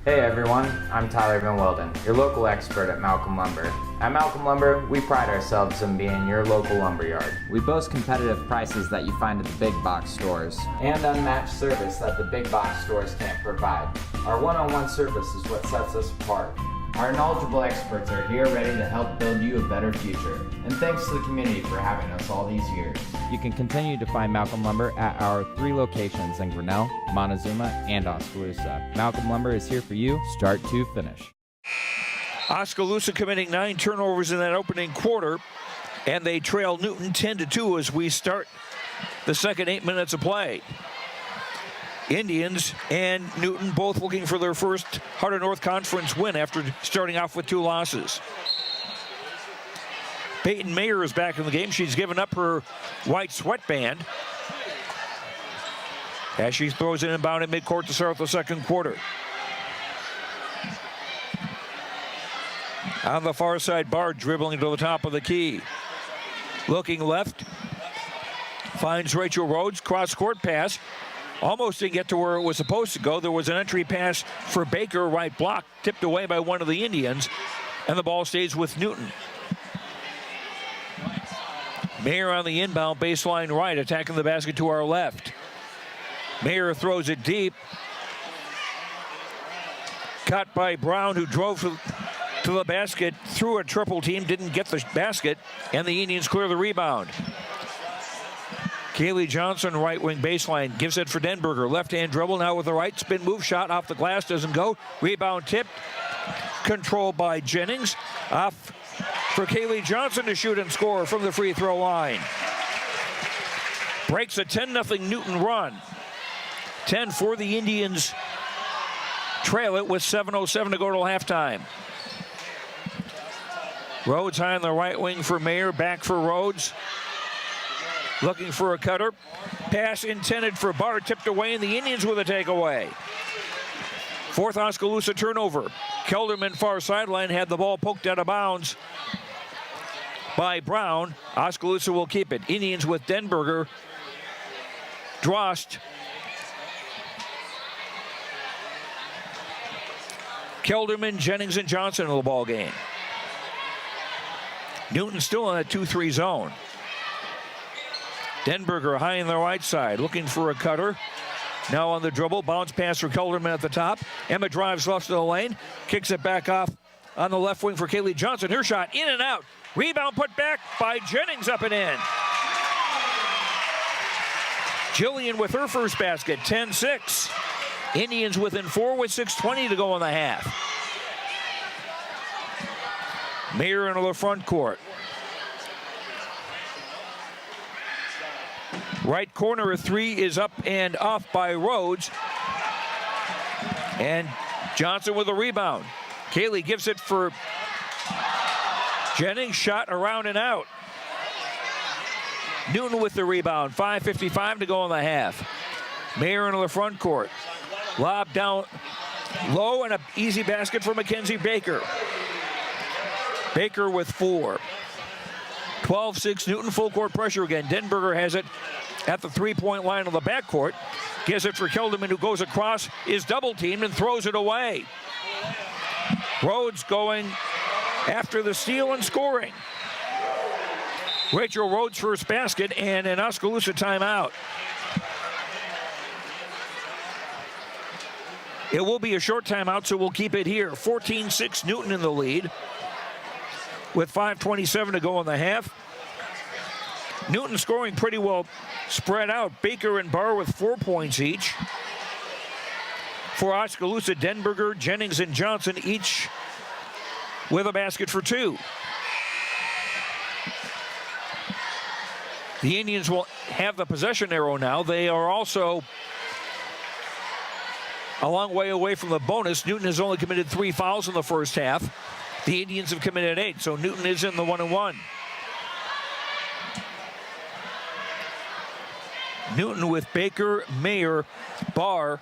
Hey everyone, I'm Tyler Van Welden, your local expert at Malcolm Lumber. At Malcolm Lumber, we pride ourselves on being your local lumberyard. We boast competitive prices that you find at the big box stores and unmatched service that the big box stores can't provide. Our one-on-one service is what sets us apart. Our knowledgeable experts are here ready to help build you a better future. And thanks to the community for having us all these years. You can continue to find Malcolm Lumber at our 3 locations in Grinnell, Montezuma, and Oskaloosa. Malcolm Lumber is here for you, start to finish. Oskaloosa committing 9 turnovers in that opening quarter, and they trail Newton 10-2 as we start the second 8 minutes of play. Indians and Newton both looking for their first Heart of North Conference win after starting off with 2 losses. Peyton Mayer is back in the game. She's given up her white sweatband as she throws it inbound at midcourt to start the second quarter. On the far side, Bard dribbling to the top of the key. Looking left, finds Rachel Rhodes, cross-court pass. Almost didn't get to where it was supposed to go. There was an entry pass for Baker, right block, tipped away by one of the Indians, and the ball stays with Newton. Mayer on the inbound baseline right, attacking the basket to our left. Mayer throws it deep. Caught by Brown, who drove to the basket, threw a triple team, didn't get the basket, and the Indians clear the rebound. Kaylee Johnson, right wing baseline, gives it for Denberger. Left-hand dribble now with the right spin move. Shot off the glass, doesn't go. Rebound tipped. Controlled by Jennings. Off for Kaylee Johnson to shoot and score from the free throw line. Breaks a 10-0 Newton run. 10 for the Indians. Trail it with 7:07 to go till halftime. Rhodes high on the right wing for Mayer. Back for Rhodes. Looking for a cutter. Pass intended for Barr, tipped away, and the Indians with a takeaway. 4th Oskaloosa turnover. Kelderman, far sideline, had the ball poked out of bounds by Brown. Oskaloosa will keep it. Indians with Denberger, Drost, Kelderman, Jennings, and Johnson in the ball game. Newton still in a 2-3 zone. Denberger high in the right side, looking for a cutter. Now on the dribble, bounce pass for Kelderman at the top. Emma drives left to the lane, kicks it back off on the left wing for Kaylee Johnson. Her shot in and out. Rebound put back by Jennings, up and in. Jillian with her first basket, 10-6. Indians within 4 with 6:20 to go in the half. Mayer into the front court. Right corner, a three is up and off by Rhodes. And Johnson with a rebound. Kaylee gives it for Jennings, shot around and out. Newton with the rebound, 5:55 to go in the half. Mayer into the front court. Lob down low and an easy basket for Mackenzie Baker. Baker with 4. 12-6, Newton full court pressure again. Denberger has it at the three-point line of the backcourt. Gives it for Kelderman, who goes across, is double-teamed and throws it away. Rhodes going after the steal and scoring. Rachel Rhodes' first basket and an Oskaloosa timeout. It will be a short timeout, so we'll keep it here. 14-6, Newton in the lead with 5:27 to go in the half. Newton scoring pretty well spread out. Baker and Barr with 4 points each. For Oskaloosa, Denberger, Jennings, and Johnson each with a basket for 2. The Indians will have the possession arrow now. They are also a long way away from the bonus. Newton has only committed 3 fouls in the first half. The Indians have committed 8, so Newton is in the 1-1. Newton with Baker, Mayer, Barr,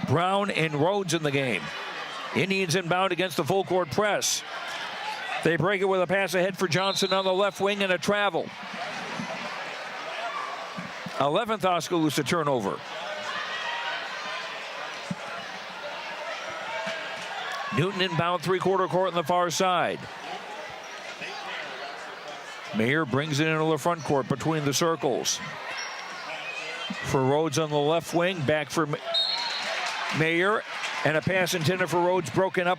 Brown, and Rhodes in the game. Indians inbound against the full court press. They break it with a pass ahead for Johnson on the left wing and a travel. 11th Oskaloosa turnover. Newton inbound three-quarter court on the far side. Mayer brings it into the front court between the circles. For Rhodes on the left wing, back for Mayer, and a pass intended for Rhodes broken up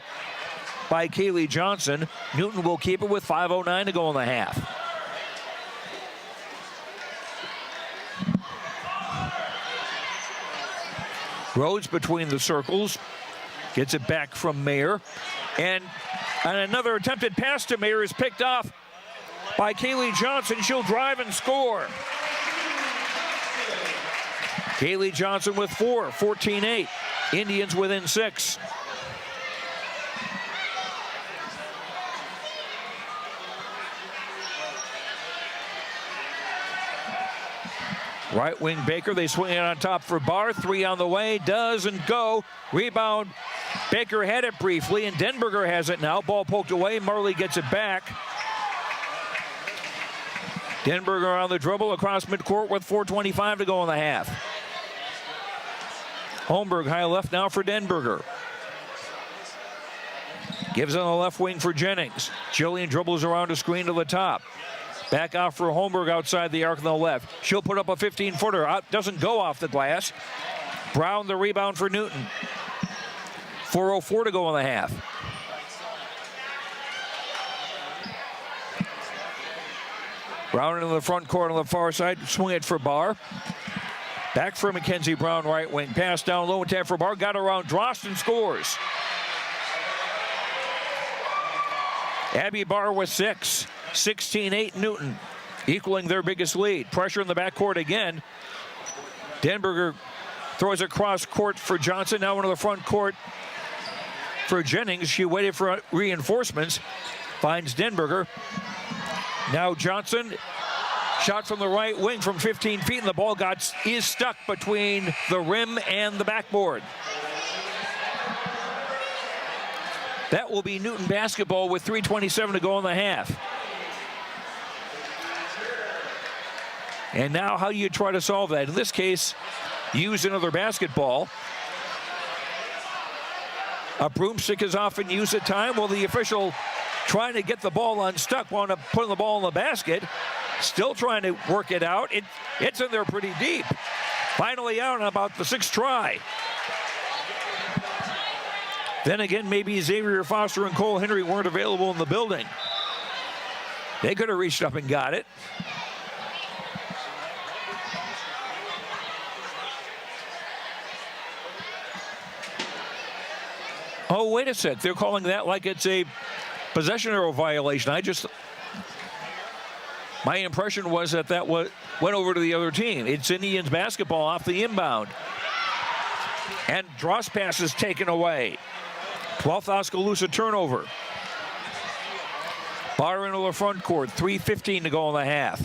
by Kaylee Johnson. Newton will keep it with 5:09 to go in the half. Rhodes between the circles, gets it back from Mayer, and another attempted pass to Mayer is picked off by Kaylee Johnson. She'll drive and score. Kaylee Johnson with 4, 14-8. Indians within 6. Right wing Baker, they swing it on top for Barr. 3 on the way, doesn't go. Rebound, Baker had it briefly, and Denberger has it now. Ball poked away, Marley gets it back. Denberger on the dribble across midcourt with 4:25 to go in the half. Holmberg high left now for Denberger. Gives it on the left wing for Jennings. Jillian dribbles around a screen to the top. Back off for Holmberg outside the arc on the left. She'll put up a 15-footer. Doesn't go off the glass. Brown the rebound for Newton. 4:04 to go in the half. Brown into the front court on the far side. Swing it for Barr. Back for Mackenzie Brown, right wing. Pass down low and tap for Barr. Got around Drost and scores. Abby Barr with 6. 16-8 Newton, equaling their biggest lead. Pressure in the backcourt again. Denberger throws across court for Johnson. Now into the front court for Jennings. She waited for reinforcements. Finds Denberger. Now Johnson. Shot from the right wing from 15 feet, and the ball is stuck between the rim and the backboard. That will be Newton basketball with 3:27 to go in the half. And now how do you try to solve that? In this case, use another basketball. A broomstick is often used at time. Well, the official trying to get the ball unstuck wound up putting the ball in the basket. Still trying to work it out. It's in there pretty deep. Finally out on about the 6th try. Then again, maybe Xavier Foster and Cole Henry weren't available in the building. They could have reached up and got it. Oh, wait a sec. They're calling that like it's a possession arrow violation. My impression was that went over to the other team. It's Indians basketball off the inbound. And Dross pass is taken away. 12th Oskaloosa turnover. Barr into the front court. 3:15 to go in the half.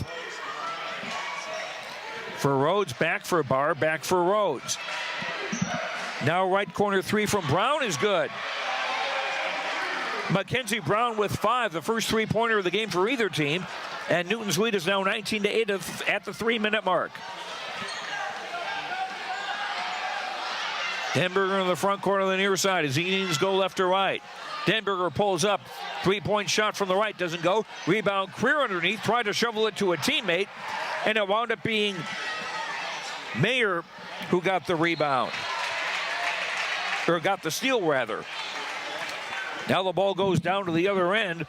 For Rhodes, back for Barr, back for Rhodes. Now right corner 3 from Brown is good. Mackenzie Brown with 5, the first 3-pointer of the game for either team. And Newton's lead is now 19-8 at the 3-minute mark. Denberger in the front corner of the near side as the Indians go left to right. Denberger pulls up. 3-point shot from the right doesn't go. Rebound, Creer underneath. Tried to shovel it to a teammate. And it wound up being Mayer who got the rebound. Or got the steal, rather. Now the ball goes down to the other end.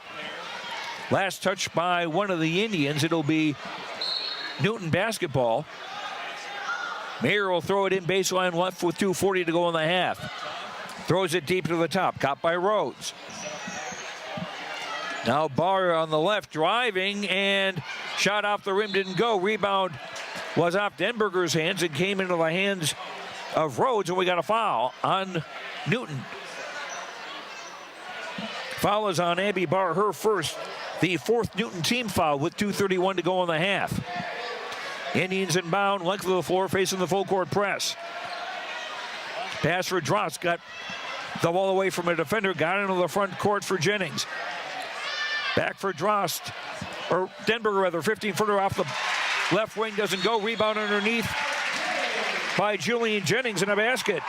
Last touch by one of the Indians. It'll be Newton basketball. Mayer will throw it in baseline left with 2:40 to go in the half. Throws it deep to the top. Caught by Rhodes. Now Barr on the left driving and shot off the rim. Didn't go. Rebound was off Denberger's hands and came into the hands of Rhodes, and we got a foul on Newton. Foul is on Abby Barr, her first, the 4th Newton team foul with 2:31 to go in the half. Indians inbound, length of the floor, facing the full court press. Pass for Dross, got the ball away from a defender, got into the front court for Jennings. Back for Dross, or Denberger rather, 15-footer off the left wing, doesn't go. Rebound underneath by Julian Jennings in a basket.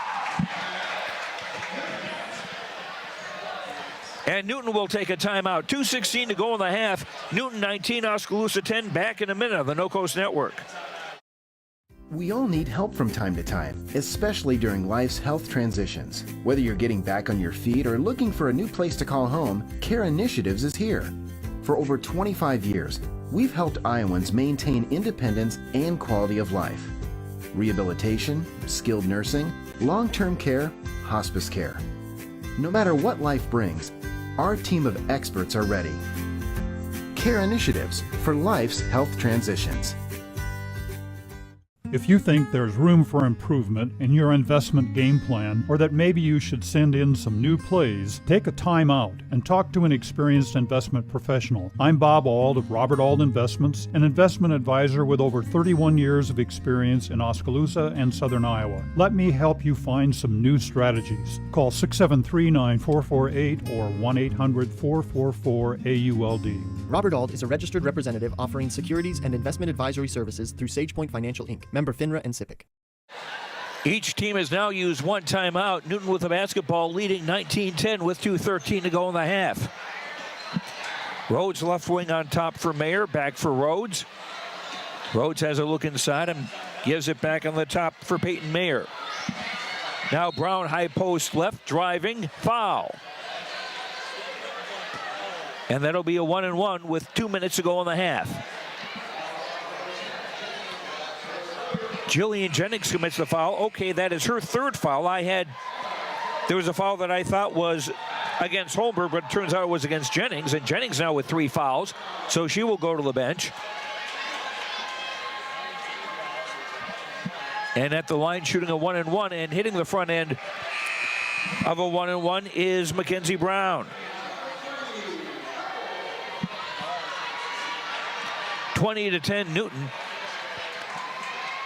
And Newton will take a timeout. 2:16 to go in the half. Newton 19, Oskaloosa 10. Back in a minute on the No Coast Network. We all need help from time to time, especially during life's health transitions. Whether you're getting back on your feet or looking for a new place to call home, Care Initiatives is here. For over 25 years, we've helped Iowans maintain independence and quality of life. Rehabilitation, skilled nursing, long-term care, hospice care. No matter what life brings, our team of experts are ready. Care Initiatives for life's health transitions. If you think there's room for improvement in your investment game plan, or that maybe you should send in some new plays, take a time out and talk to an experienced investment professional. I'm Bob Auld of Robert Auld Investments, an investment advisor with over 31 years of experience in Oskaloosa and Southern Iowa. Let me help you find some new strategies. Call 673-9448 or 1-800-444-AULD. Robert Auld is a registered representative offering securities and investment advisory services through SagePoint Financial Inc., member FINRA and SIPC. Each team has now used one timeout. Newton with the basketball leading 19-10 with 2:13 to go in the half. Rhodes left wing on top for Mayer, back for Rhodes. Rhodes has a look inside and gives it back on the top for Peyton Mayer. Now Brown high post left, driving, foul. And that'll be a 1-and-1 with 2 minutes to go in the half. Jillian Jennings commits the foul. Okay, that is her 3rd foul. There was a foul that I thought was against Holmberg, but it turns out it was against Jennings, and Jennings now with 3 fouls, so she will go to the bench. And at the line, shooting a 1-and-1 and hitting the front end of a 1-and-1 is Mackenzie Brown. 20-10 Newton.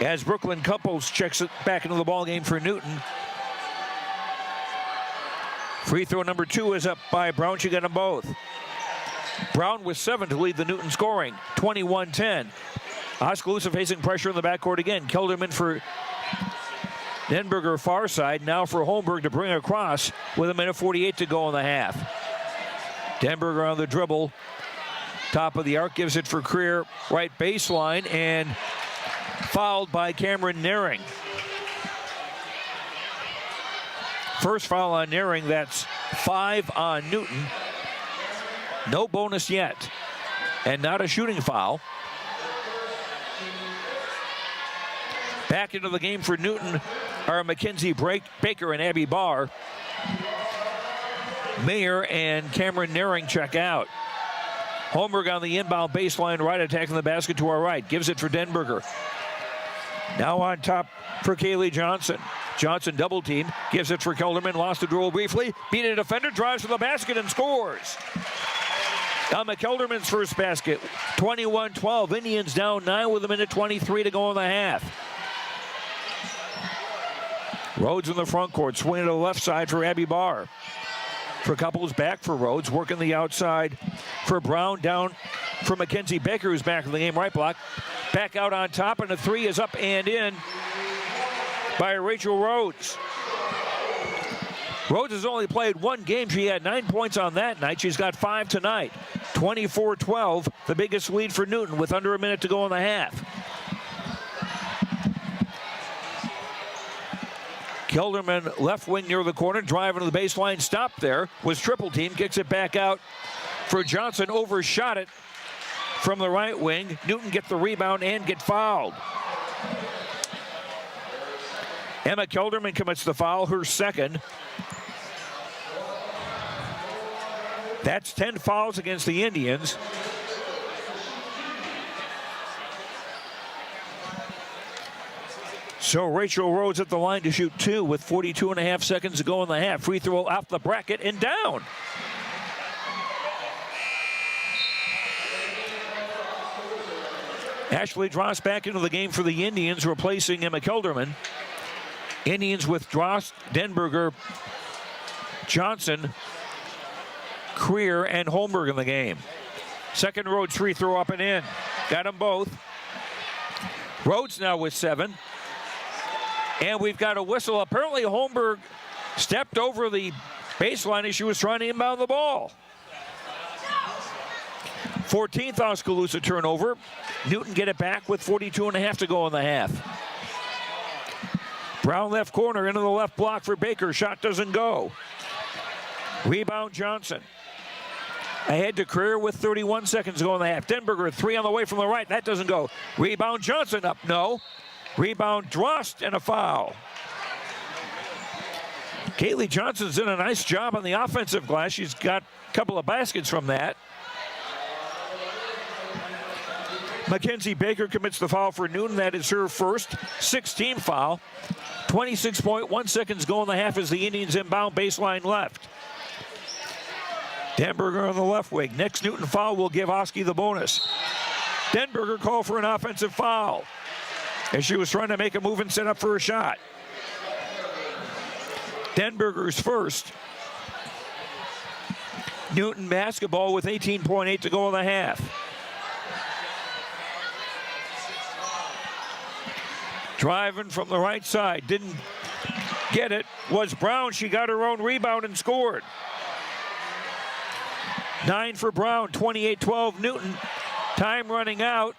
As Brooklyn Couples checks it back into the ballgame for Newton. Free throw number 2 is up by Brown. She got them both. Brown with 7 to lead the Newton scoring. 21-10. Oskaloosa facing pressure in the backcourt again. Kelderman for Denberger far side. Now for Holmberg to bring across with 1:48 to go in the half. Denberger on the dribble. Top of the arc, gives it for Creer, right baseline, and fouled by Cameron Naring. First foul on Naring, that's 5 on Newton. No bonus yet, and not a shooting foul. Back into the game for Newton are Mackenzie Baker and Abby Barr. Mayer and Cameron Naring check out. Holmberg on the inbound baseline right, attacking the basket to our right. Gives it for Denberger. Now on top for Kaylee Johnson. Johnson double team, gives it for Kelderman, lost the dribble briefly, beat a defender, drives to the basket and scores. Emma Kelderman's first basket, 21-12. Indians down 9 with a minute 23 to go in the half. Rhodes in the front court, swinging to the left side for Abby Barr. For couples back for Rhodes, working the outside for Brown, down for Mackenzie Baker, who's back in the game, right block. Back out on top, and the three is up and in by Rachel Rhodes. Rhodes has only played one game. She had 9 points on that night. She's got 5 tonight. 24-12, the biggest lead for Newton with under a minute to go in the half. Kelderman left wing near the corner, driving to the baseline, stopped there, was triple team, kicks it back out for Johnson, overshot it from the right wing. Newton get the rebound and get fouled. Emma Kelderman commits the foul, her second. That's 10 fouls against the Indians. So Rachel Rhodes at the line to shoot 2 with 42.5 seconds to go in the half. Free throw off the bracket and down. Ashley Drost back into the game for the Indians, replacing Emma Kelderman. Indians with Drost, Denberger, Johnson, Creer, and Holmberg in the game. Second Rhodes free throw up and in. Got them both. Rhodes now with 7. And we've got a whistle. Apparently Holmberg stepped over the baseline as she was trying to inbound the ball. 14th Oskaloosa turnover. Newton get it back with 42.5 to go in the half. Brown left corner into the left block for Baker. Shot doesn't go. Rebound Johnson. Ahead to Creer with 31 seconds to go in the half. Denberger 3 on the way from the right. That doesn't go. Rebound Johnson up. No. Rebound Drost and a foul. Kaylee Johnson's done a nice job on the offensive glass. She's got a couple of baskets from that. Mackenzie Baker commits the foul for Newton. That is her first 6-team foul. 26.1 seconds go in the half as the Indians inbound baseline left. Denberger on the left wing. Next Newton foul will give Oski the bonus. Denberger called for an offensive foul as she was trying to make a move and set up for a shot. Denberger's first. Newton basketball with 18.8 to go in the half. Driving from the right side, didn't get it, was Brown. She got her own rebound and scored. 9 for Brown, 28-12 Newton. Time running out.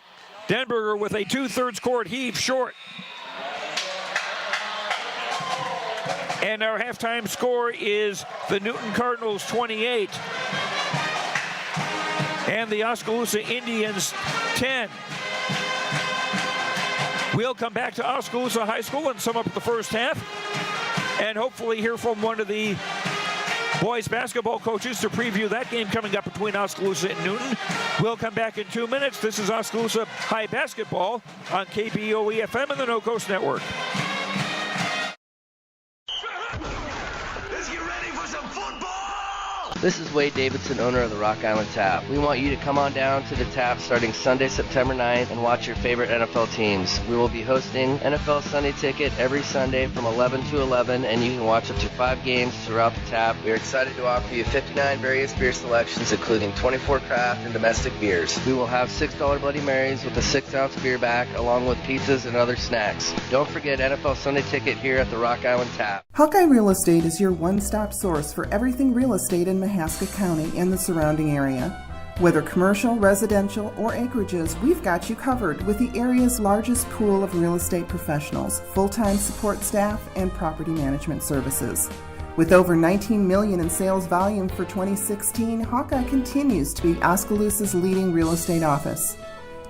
Denberger with a 2/3 court heave short. And our halftime score is the Newton Cardinals 28 and the Oskaloosa Indians 10. We'll come back to Oskaloosa High School and sum up the first half and hopefully hear from one of the boys basketball coaches to preview that game coming up between Oskaloosa and Newton. We'll come back in 2 minutes. This is Oskaloosa High Basketball on KBOE FM and the No Coast Network. This is Wade Davidson, owner of the Rock Island Tap. We want you to come on down to the Tap starting Sunday, September 9th and watch your favorite NFL teams. We will be hosting NFL Sunday Ticket every Sunday from 11 to 11, and you can watch up to 5 games throughout the Tap. We are excited to offer you 59 various beer selections, including 24 craft and domestic beers. We will have $6 Bloody Marys with a 6-ounce beer back, along with pizzas and other snacks. Don't forget NFL Sunday Ticket here at the Rock Island Tap. Hawkeye Real Estate is your one-stop source for everything real estate in Mahaska County and the surrounding area. Whether commercial, residential, or acreages, we've got you covered with the area's largest pool of real estate professionals, full-time support staff, and property management services. With over $19 million in sales volume for 2016, Hawkeye continues to be Oskaloosa's leading real estate office.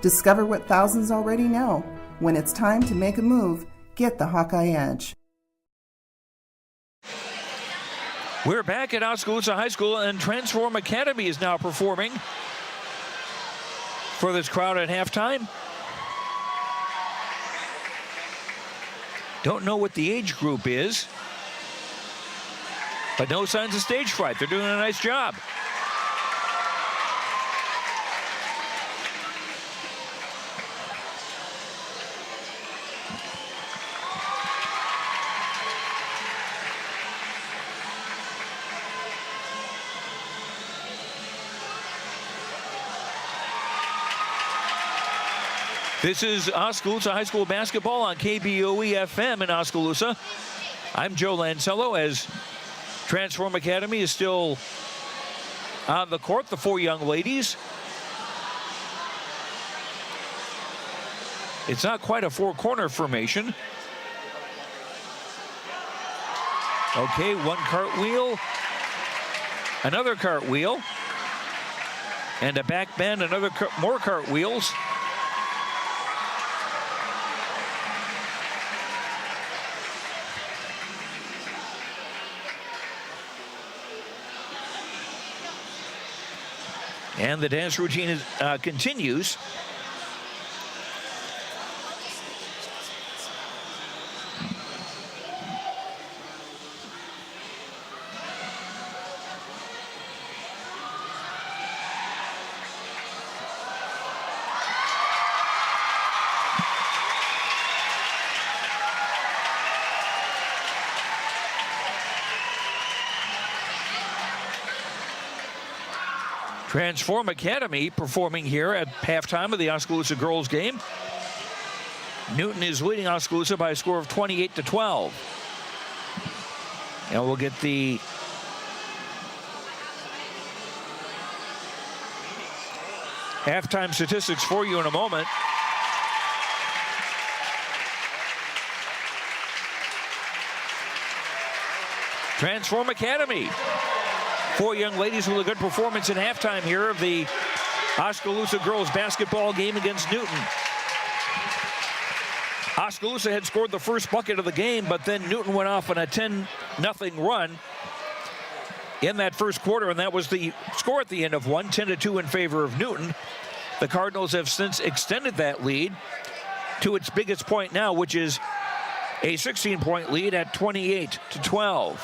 Discover what thousands already know. When it's time to make a move, get the Hawkeye Edge. We're back at Oskaloosa High School, and Transform Academy is now performing for this crowd at halftime. Don't know what the age group is, but no signs of stage fright. They're doing a nice job. This is Oskaloosa High School basketball on KBOE FM in Oskaloosa. I'm Joe Lancello as Transform Academy is still on the court, the four young ladies. It's not quite a four-corner formation. Okay, one cartwheel, another cartwheel, and a back bend, more cartwheels. And the dance routine continues. Transform Academy performing here at halftime of the Oskaloosa girls game. Newton is leading Oskaloosa by a score of 28-12. And we'll get the halftime statistics for you in a moment. Transform Academy. Four young ladies with a good performance in halftime here of the Oskaloosa girls basketball game against Newton. Oskaloosa had scored the first bucket of the game, but then Newton went off on a 10-0 run in that first quarter, and that was the score at the end of one, 10-2 in favor of Newton. The Cardinals have since extended that lead to its biggest point now, which is a 16-point lead at 28-12.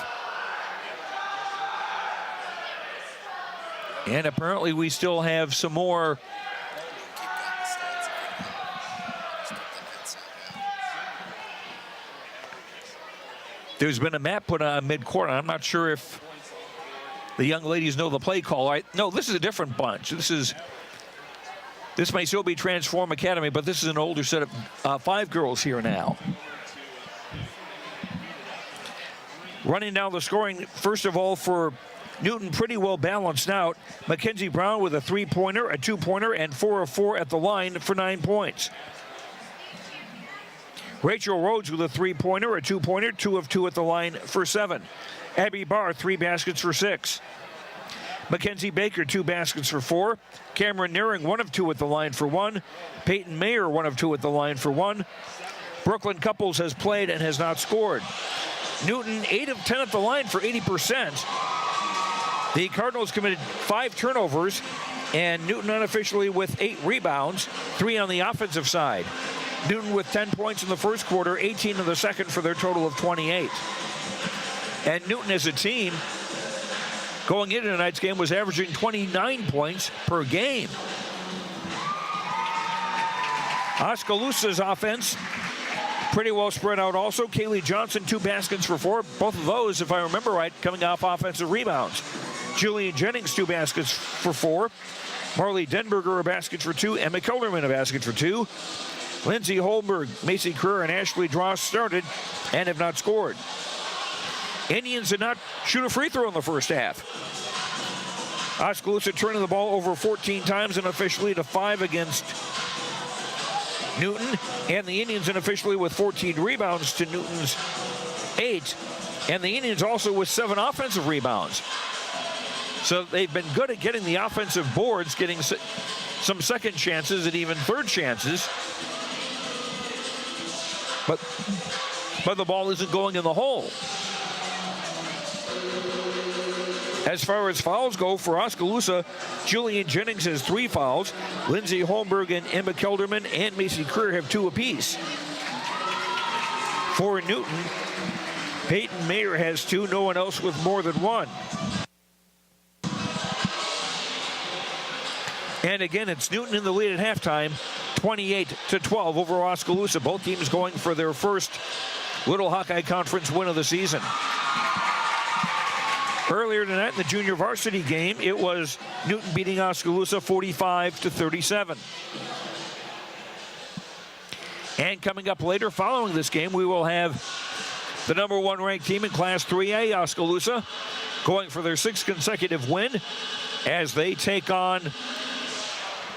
And apparently we still have some more there's been a map put on mid-court. I'm not sure if the young ladies know the play call. No, this is a different bunch. This may still be Transform Academy, but this is an older set of 5 girls here now. Running down the scoring, first of all, for Newton, pretty well balanced out. Mackenzie Brown with a 3-pointer, a 2-pointer, and 4 of 4 at the line for 9 points. Rachel Rhodes with a 3-pointer, a 2-pointer, 2 of 2 at the line for 7. Abby Barr, 3 baskets for 6. Mackenzie Baker, 2 baskets for 4. Cameron Nearing, 1 of 2 at the line for 1. Peyton Mayer, 1 of 2 at the line for 1. Brooklyn Couples has played and has not scored. Newton, 8 of 10 at the line for 80%. The Cardinals committed 5 turnovers, and Newton unofficially with 8 rebounds, 3 on the offensive side. Newton with 10 points in the first quarter, 18 in the second for their total of 28. And Newton as a team, going into tonight's game, was averaging 29 points per game. Oskaloosa's offense pretty well spread out also. Kaylee Johnson, 2 baskets for 4. Both of those, if I remember right, coming off offensive rebounds. Julian Jennings, 2 baskets for 4. Marley Denberger, a basket for 2. Emma Kelderman, a basket for 2. Lindsay Holmberg, Macy Kerr, and Ashley Dross started and have not scored. Indians did not shoot a free throw in the first half. Oskaloosa turning the ball over 14 times unofficially to 5 against Newton. And the Indians unofficially with 14 rebounds to Newton's 8. And the Indians also with 7 offensive rebounds. So they've been good at getting the offensive boards, getting some second chances and even third chances. But the ball isn't going in the hole. As far as fouls go for Oskaloosa, Julian Jennings has 3 fouls. Lindsey Holmberg and Emma Kelderman and Macy Creer have 2 apiece. For Newton, Peyton Mayer has 2, no one else with more than 1. And again, it's Newton in the lead at halftime, 28-12 over Oskaloosa. Both teams going for their first Little Hawkeye Conference win of the season. Earlier tonight in the junior varsity game, it was Newton beating Oskaloosa 45-37. And coming up later, following this game, we will have the number 1 ranked team in Class 3A, Oskaloosa, going for their 6th consecutive win as they take on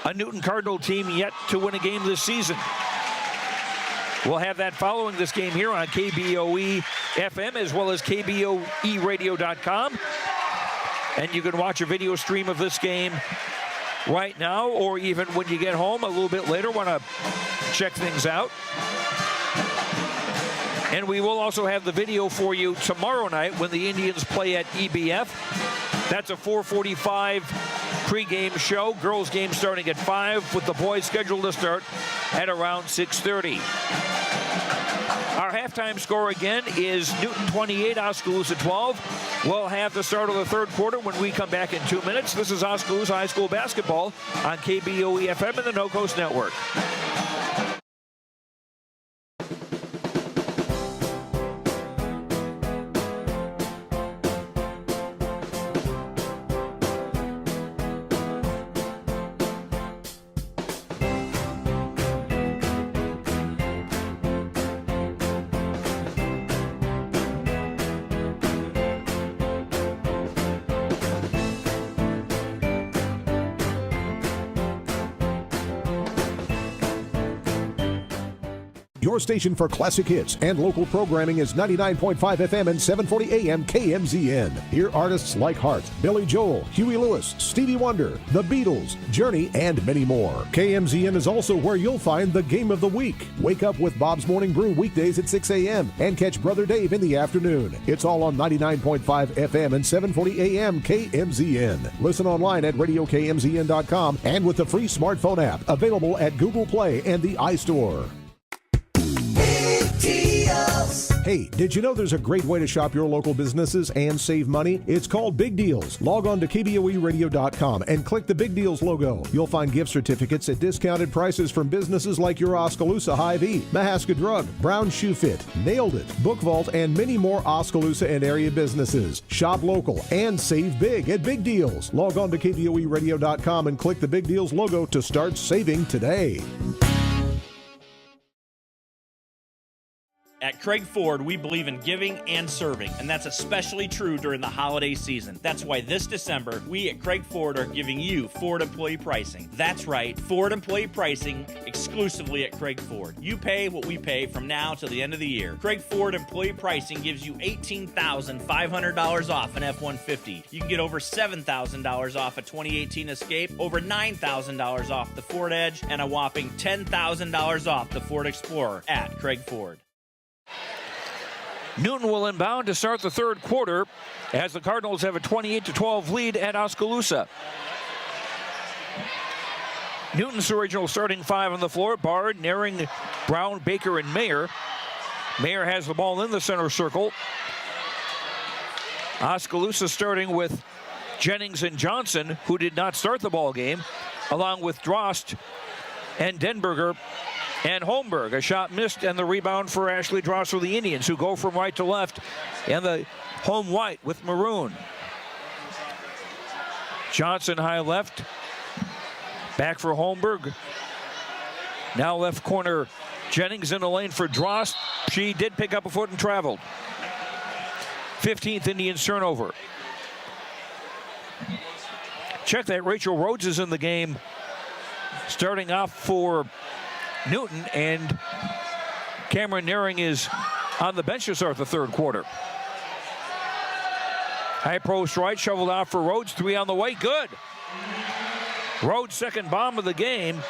a Newton Cardinal team yet to win a game this season. We'll have that following this game here on KBOE FM as well as KBOEradio.com. And you can watch a video stream of this game right now or even when you get home a little bit later. Want to check things out. And we will also have the video for you tomorrow night when the Indians play at EBF. That's a 4:45 pregame show. Girls game starting at 5 with the boys scheduled to start at around 6:30. Our halftime score again is Newton 28, Oskaloosa 12. We'll have the start of the third quarter when we come back in 2 minutes. This is Oskaloosa High School basketball on KBOE FM and the No Coast Network. Your station for classic hits and local programming is 99.5 FM and 740 AM KMZN. Hear artists like Hart, Billy Joel, Huey Lewis, Stevie Wonder, The Beatles, Journey, and many more. KMZN is also where you'll find the Game of the Week. Wake up with Bob's Morning Brew weekdays at 6 a.m. and catch Brother Dave in the afternoon. It's all on 99.5 FM and 740 AM KMZN. Listen online at radiokmzn.com and with the free smartphone app available at Google Play and the iStore. Hey, did you know there's a great way to shop your local businesses and save money? It's called Big Deals. Log on to KBOEradio.com and click the Big Deals logo. You'll find gift certificates at discounted prices from businesses like your Oskaloosa Hy-Vee, Mahaska Drug, Brown Shoe Fit, Nailed It, Book Vault, and many more Oskaloosa and area businesses. Shop local and save big at Big Deals. Log on to KBOEradio.com and click the Big Deals logo to start saving today. At Craig Ford, we believe in giving and serving, and that's especially true during the holiday season. That's why this December, we at Craig Ford are giving you Ford employee pricing. That's right, Ford employee pricing exclusively at Craig Ford. You pay what we pay from now till the end of the year. Craig Ford employee pricing gives you $18,500 off an F-150. You can get over $7,000 off a 2018 Escape, over $9,000 off the Ford Edge, and a whopping $10,000 off the Ford Explorer at Craig Ford. Newton will inbound to start the third quarter as the Cardinals have a 28-12 lead at Oskaloosa. Newton's original starting 5 on the floor: Bard, Naring, Brown, Baker, and Mayer. Mayer has the ball in the center circle. Oskaloosa starting with Jennings and Johnson, who did not start the ball game, along with Drost and Denberger and Holmberg. A shot missed and the rebound for Ashley Drost for the Indians, who go from right to left, and the home white with maroon. Johnson high left, back for Holmberg. Now left corner, Jennings in the lane for Drost. She did pick up a foot and traveled. 15th Indians turnover. check that. Rachel Rhodes is in the game, starting off for Newton, and Cameron Naring is on the bench to start the third quarter. High post right, shoveled out for Rhodes. 3 on the way, good. Rhodes' second bomb of the game.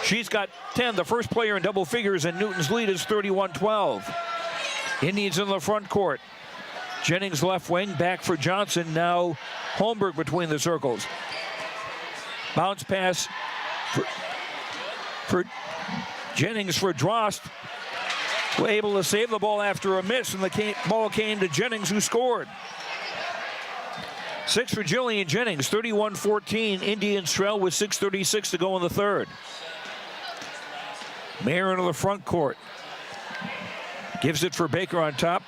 She's got 10, the first player in double figures, and Newton's lead is 31-12. Indians in the front court. Jennings left wing, back for Johnson. Now Holmberg between the circles. Bounce pass for Jennings for Drost. Able to save the ball after a miss, and the ball came to Jennings, who scored. 6 for Jillian Jennings, 31-14. Indians trail with 6:36 to go in the third. Mayer into the front court. Gives it for Baker on top.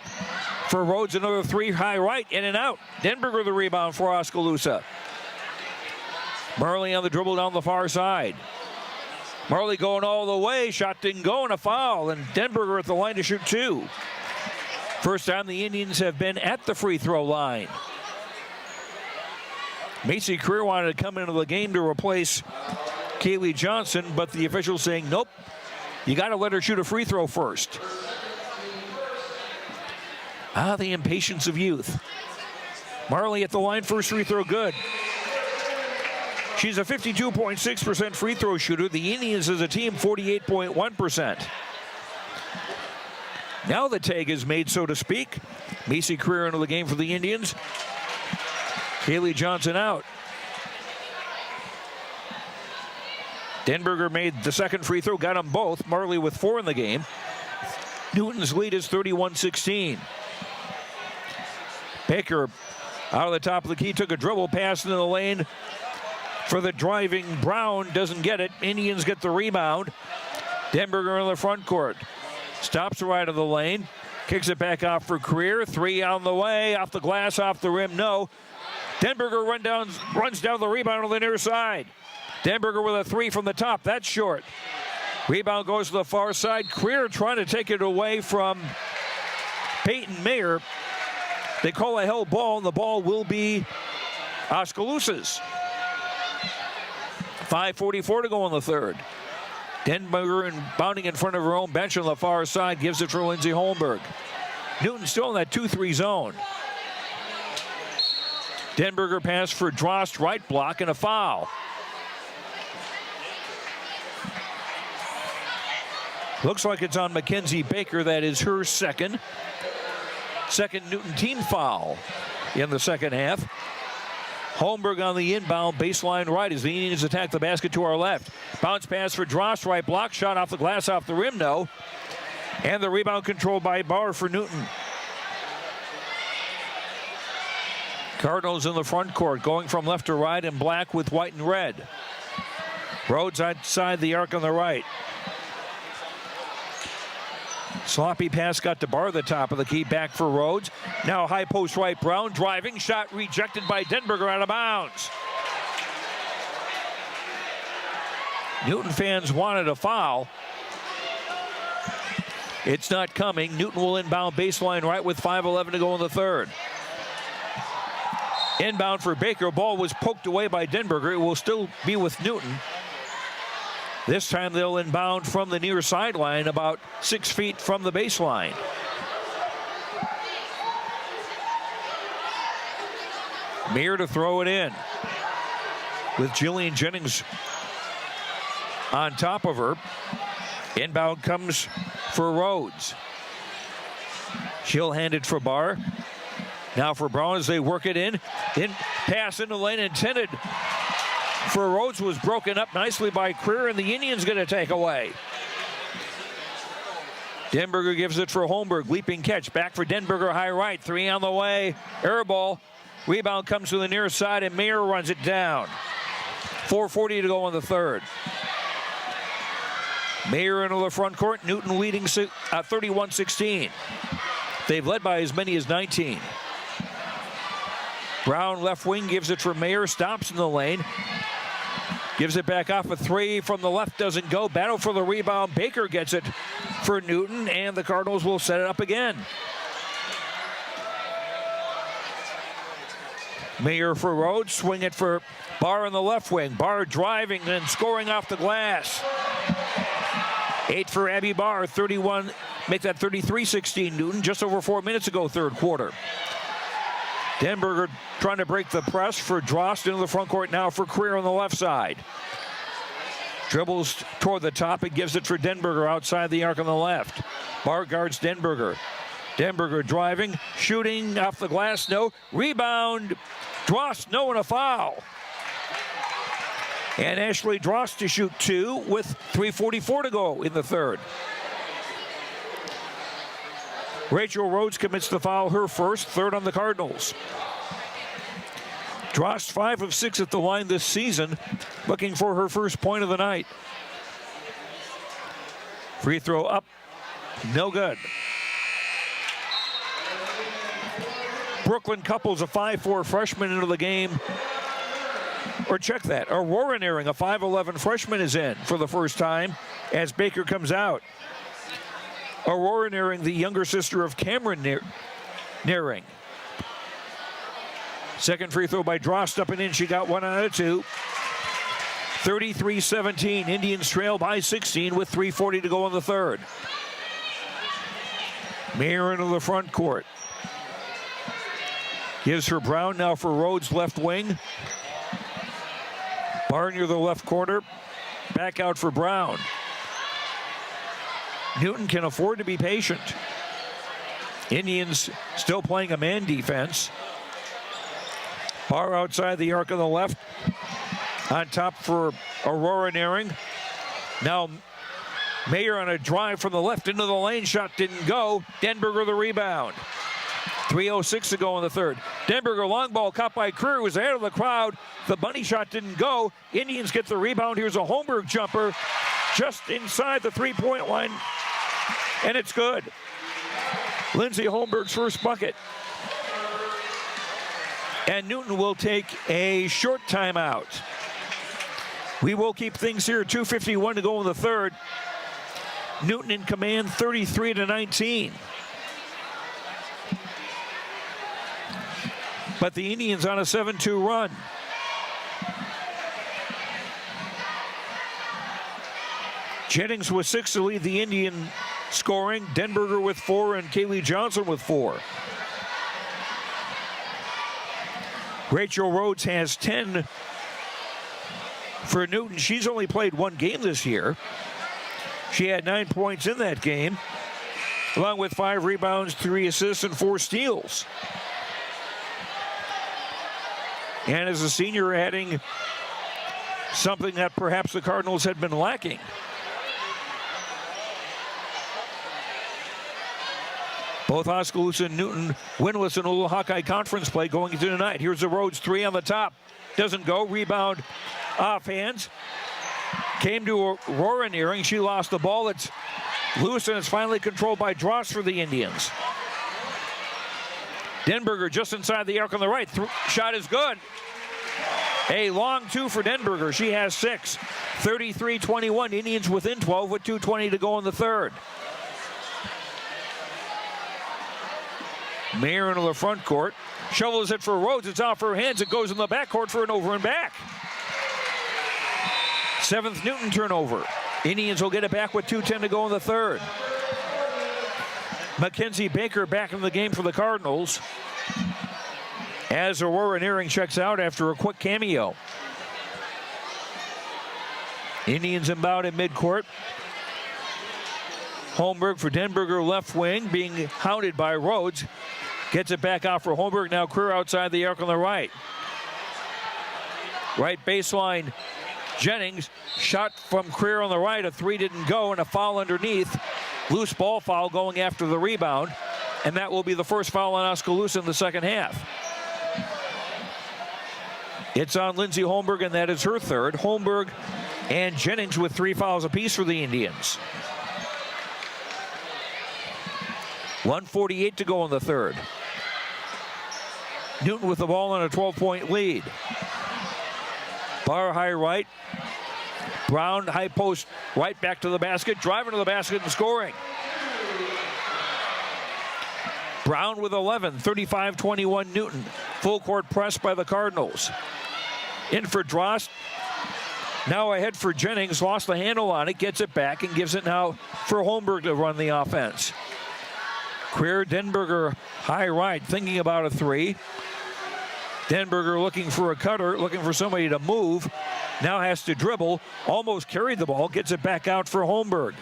For Rhodes, another 3, high right, in and out. Denberger the rebound for Oskaloosa. Marley on the dribble down the far side. Marley going all the way, shot didn't go, and a foul, and Denberger at the line to shoot 2. First time the Indians have been at the free throw line. Macy Creer wanted to come into the game to replace Kaylee Johnson, but the officials saying, nope, you got to let her shoot a free throw first. The impatience of youth. Marley at the line, first free throw good. She's a 52.6% free throw shooter. The Indians as a team, 48.1%. Now the tag is made, so to speak. Macy Creer into the game for the Indians. Kaylee Johnson out. Denberger made the second free throw, got them both. Marley with 4 in the game. Newton's lead is 31-16. Baker out of the top of the key, took a dribble pass into the lane for the driving Brown, doesn't get it. Indians get the rebound. Denberger in the front court. Stops right of the lane. Kicks it back off for Creer. 3 on the way. Off the glass, off the rim, no. Denberger runs down the rebound on the near side. Denberger with a 3 from the top. That's short. Rebound goes to the far side. Creer trying to take it away from Peyton Mayer. They call a held ball, and the ball will be Oskaloosa's. 5:44 to go in the third. Denberger bounding in front of her own bench on the far side, gives it for Lindsey Holmberg. Newton still in that 2-3 zone. Denberger pass for Drost, right block, and a foul. Looks like it's on Mackenzie Baker. That is her second Newton team foul in the second half. Holmberg on the inbound, baseline right as the Indians attack the basket to our left. Bounce pass for Drost, right block, shot off the glass, off the rim, no. And the rebound controlled by Barr for Newton. Cardinals in the front court, going from left to right in black with white and red. Rhodes outside the arc on the right. Sloppy pass got to Barr, the top of the key, back for Rhodes. Now high post right, Brown driving, shot rejected by Denberger, out of bounds. Newton fans wanted a foul. It's not coming. Newton will inbound baseline right with 5:11 to go in the third. Inbound for Baker. Ball was poked away by Denberger. It will still be with Newton. This time they'll inbound from the near sideline, about 6 feet from the baseline. Mayer to throw it in with Jillian Jennings on top of her. Inbound comes for Rhodes. She'll hand it for Barr. Now for Brown as they work it in. Pass in the lane intended for Rhodes was broken up nicely by Creer, and the Indians going to take away. Denberger gives it for Holmberg. Leaping catch. Back for Denberger, high right. 3 on the way. Air ball. Rebound comes to the near side, and Mayer runs it down. 4:40 to go in the third. Mayer into the front court. Newton leading 31-16. They've led by as many as 19. Brown left wing gives it for Mayer. Stops in the lane. Gives it back off a 3 from the left. Doesn't go. Battle for the rebound. Baker gets it for Newton, and the Cardinals will set it up again. Mayer for Rhodes, swing it for Barr in the left wing. Barr driving and scoring off the glass. 8 for Abby Barr, 31, make that 33-16 Newton, just over 4 minutes ago, third quarter. Denberger trying to break the press for Drost into the front court now for Creer on the left side. Dribbles toward the top and gives it for Denberger outside the arc on the left. Barr guards Denberger. Denberger driving, shooting off the glass, no. Rebound, Drost, no, and a foul. And Ashley Drost to shoot 2 with 3:44 to go in the third. Rachel Rhodes commits the foul, her first, third on the Cardinals. Drost 5 of 6 at the line this season, looking for her first point of the night. Free throw up, no good. Brooklyn couples a 5'4" freshman into the game. Or check that, Aurora Nearing, a 5'11" freshman, is in for the first time as Baker comes out. Aurora Nearing, the younger sister of Cameron Nearing. Second free throw by Drost, up and in. She got 1 out of 2. 33-17. Indians trail by 16 with 3:40 to go in the third. Mayer into the front court. Gives her Brown now for Rhodes, left wing. Barr near the left corner. Back out for Brown. Newton can afford to be patient. Indians still playing a man defense. Barr outside the arc on the left. On top for Aurora Nearing. Now Mayer on a drive from the left into the lane. Shot didn't go. Denberger the rebound. 3:06 to go in the third. Denberger long ball caught by Creer, was ahead of the crowd. The bunny shot didn't go. Indians get the rebound. Here's a Holmberg jumper just inside the three-point line, and it's good. Lindsay Holmberg's first bucket. And Newton will take a short timeout. We will keep things here. 2:51 to go in the third. Newton in command, 33-19. But the Indians on a 7-2 run. Jennings with 6 to lead the Indian scoring. Denberger with 4 and Kaylee Johnson with 4. Rachel Rhodes has 10 for Newton. She's only played 1 game this year. She had 9 points in that game, along with 5 rebounds, 3 assists, and 4 steals. And as a senior, adding something that perhaps the Cardinals had been lacking. Both Oskaloosa and Newton winless in a little Hawkeye Conference play going into tonight. Here's the Rhodes 3 on the top. Doesn't go. Rebound off hands. Came to Aurora Nearing. She lost the ball. It's loose, and it's finally controlled by Drost for the Indians. Denberger just inside the arc on the right. Shot is good. A long 2 for Denberger. She has 6. 33-21. Indians within 12 with 2:20 to go in the third. Mayer into the front court. Shovels it for Rhodes. It's off her hands. It goes in the backcourt for an over and back. 7th Newton turnover. Indians will get it back with 2:10 to go in the third. Mackenzie Baker back in the game for the Cardinals, as Aurora Nearing checks out after a quick cameo. Indians inbound in midcourt. Holmberg for Denberger, left wing, being hounded by Rhodes. Gets it back out for Holmberg. Now Creer outside the arc on the right. Right baseline, Jennings. Shot from Creer on the right. A 3 didn't go, and a foul underneath. Loose ball foul going after the rebound. And that will be the first foul on Oskaloosa in the second half. It's on Lindsay Holmberg, and that is her third. Holmberg and Jennings with 3 fouls apiece for the Indians. 1:48 to go in the third. Newton with the ball on a 12-point lead. Barr high right. Brown high post right back to the basket. Driving to the basket and scoring. Brown with 11. 35-21 Newton. Full court press by the Cardinals. In for Drost. Now ahead for Jennings. Lost the handle on it. Gets it back and gives it now for Holmberg to run the offense. Greer, Denberger, high right, thinking about a three. Denberger looking for a cutter, looking for somebody to move. Now has to dribble. Almost carried the ball. Gets it back out for Holmberg.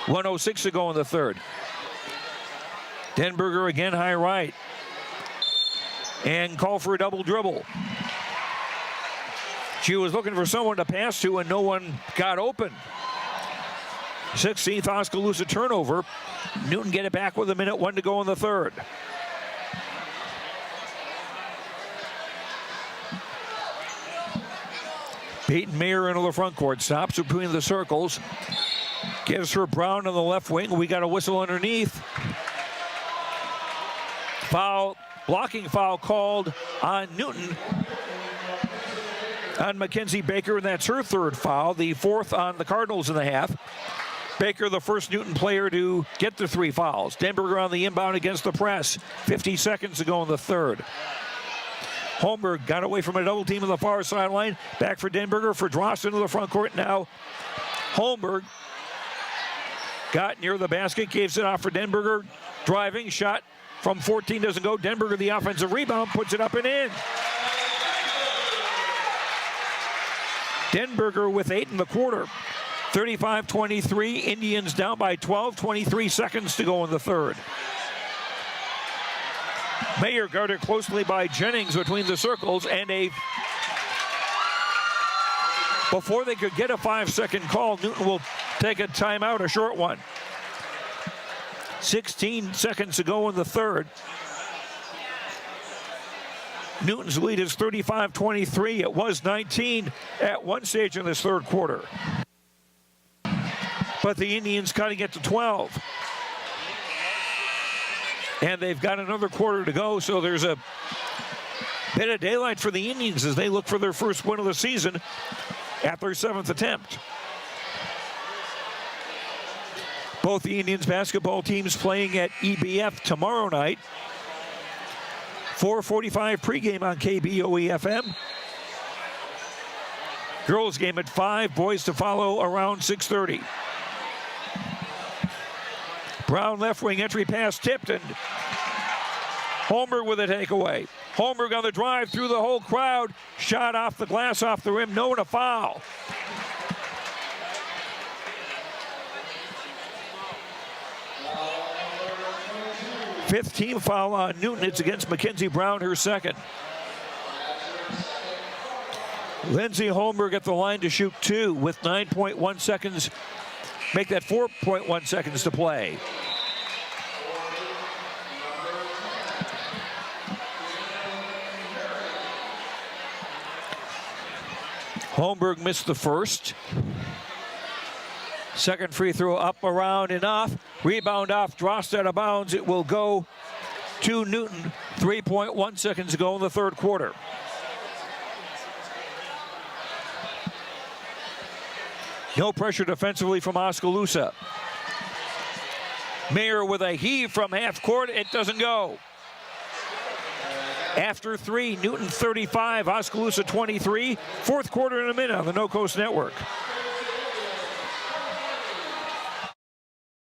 1:06 to go in the third. Denberger again high right. And call for a double dribble. She was looking for someone to pass to and no one got open. 16th Oskaloosa turnover. Newton get it back with 1:01 to go in the third. Peyton Mayer into the front court. Stops between the circles. Gives her Brown on the left wing. We got a whistle underneath. Foul, blocking foul called on Newton. On Mackenzie Baker, and that's her third foul. The fourth on the Cardinals in the half. Baker, the first Newton player to get the 3 fouls. Denberger on the inbound against the press. 50 seconds to go in the third. Holmberg got away from a double team on the far sideline. Back for Denberger, for Drost into the front court now. Holmberg got near the basket, gives it off for Denberger. Driving, shot from 14 doesn't go. Denberger, the offensive rebound, puts it up and in. Denberger with 8 in the quarter. 35-23, Indians down by 12, 23 seconds to go in the third. Mayer guarded closely by Jennings between the circles, and before they could get a 5-second call, Newton will take a timeout, a short one. 16 seconds to go in the third. Newton's lead is 35-23. It was 19 at one stage in this third quarter. But the Indians cutting it to 12. And they've got another quarter to go, so there's a bit of daylight for the Indians as they look for their first win of the season at their 7th attempt. Both the Indians basketball teams playing at EBF tomorrow night. 4:45 pregame on KBOE-FM. Girls game at 5, boys to follow around 6:30. Brown left wing entry pass tipped, and Holmberg with a takeaway. Holmberg on the drive through the whole crowd. Shot off the glass, off the rim, no, and a foul. Fifth team foul on Newton. It's against Mackenzie Brown, her second. Lindsay Holmberg at the line to shoot 2 with 9.1 seconds. Make that 4.1 seconds to play. Holmberg missed the first. Second free throw up, around, and off. Rebound off, Drost out of bounds. It will go to Newton. 3.1 seconds to go in the third quarter. No pressure defensively from Oskaloosa. Mayer with a heave from half court. It doesn't go. After 3, Newton 35, Oskaloosa 23. Fourth quarter in a minute on the No Coast Network.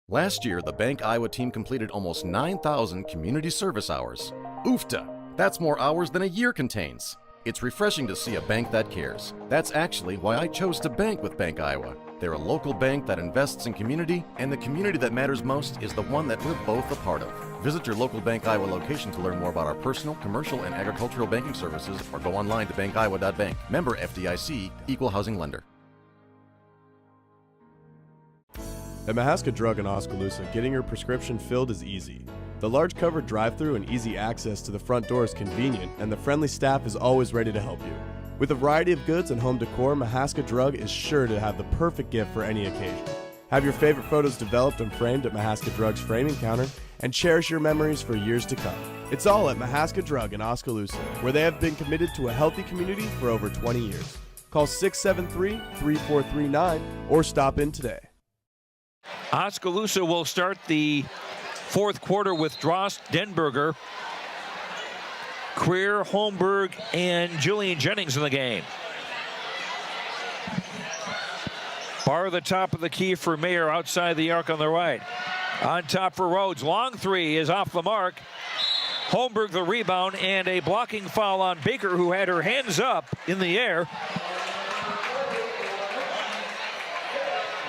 Last year, the Bank Iowa team completed almost 9,000 community service hours. Oofta! That's more hours than a year contains. It's refreshing to see a bank that cares. That's actually why I chose to bank with Bank Iowa. They're a local bank that invests in community, and the community that matters most is the one that we're both a part of. Visit your local Bank Iowa location to learn more about our personal, commercial, and agricultural banking services, or go online to bankiowa.bank. Member FDIC, Equal Housing Lender. At Mahaska Drug in Oskaloosa, getting your prescription filled is easy. The large covered drive-thru and easy access to the front door is convenient, and the friendly staff is always ready to help you. With a variety of goods and home decor, Mahaska Drug is sure to have the perfect gift for any occasion. Have your favorite photos developed and framed at Mahaska Drug's framing counter, and cherish your memories for years to come. It's all at Mahaska Drug in Oskaloosa, where they have been committed to a healthy community for over 20 years. Call 673-3439 or stop in today. Oskaloosa will start the fourth quarter with Drost, Denberger, Creer, Holmberg, and Jillian Jennings in the game. Bar the top of the key for Mayer outside the arc on the right. On top for Rhodes. Long three is off the mark. Holmberg the rebound and a blocking foul on Baker, who had her hands up in the air.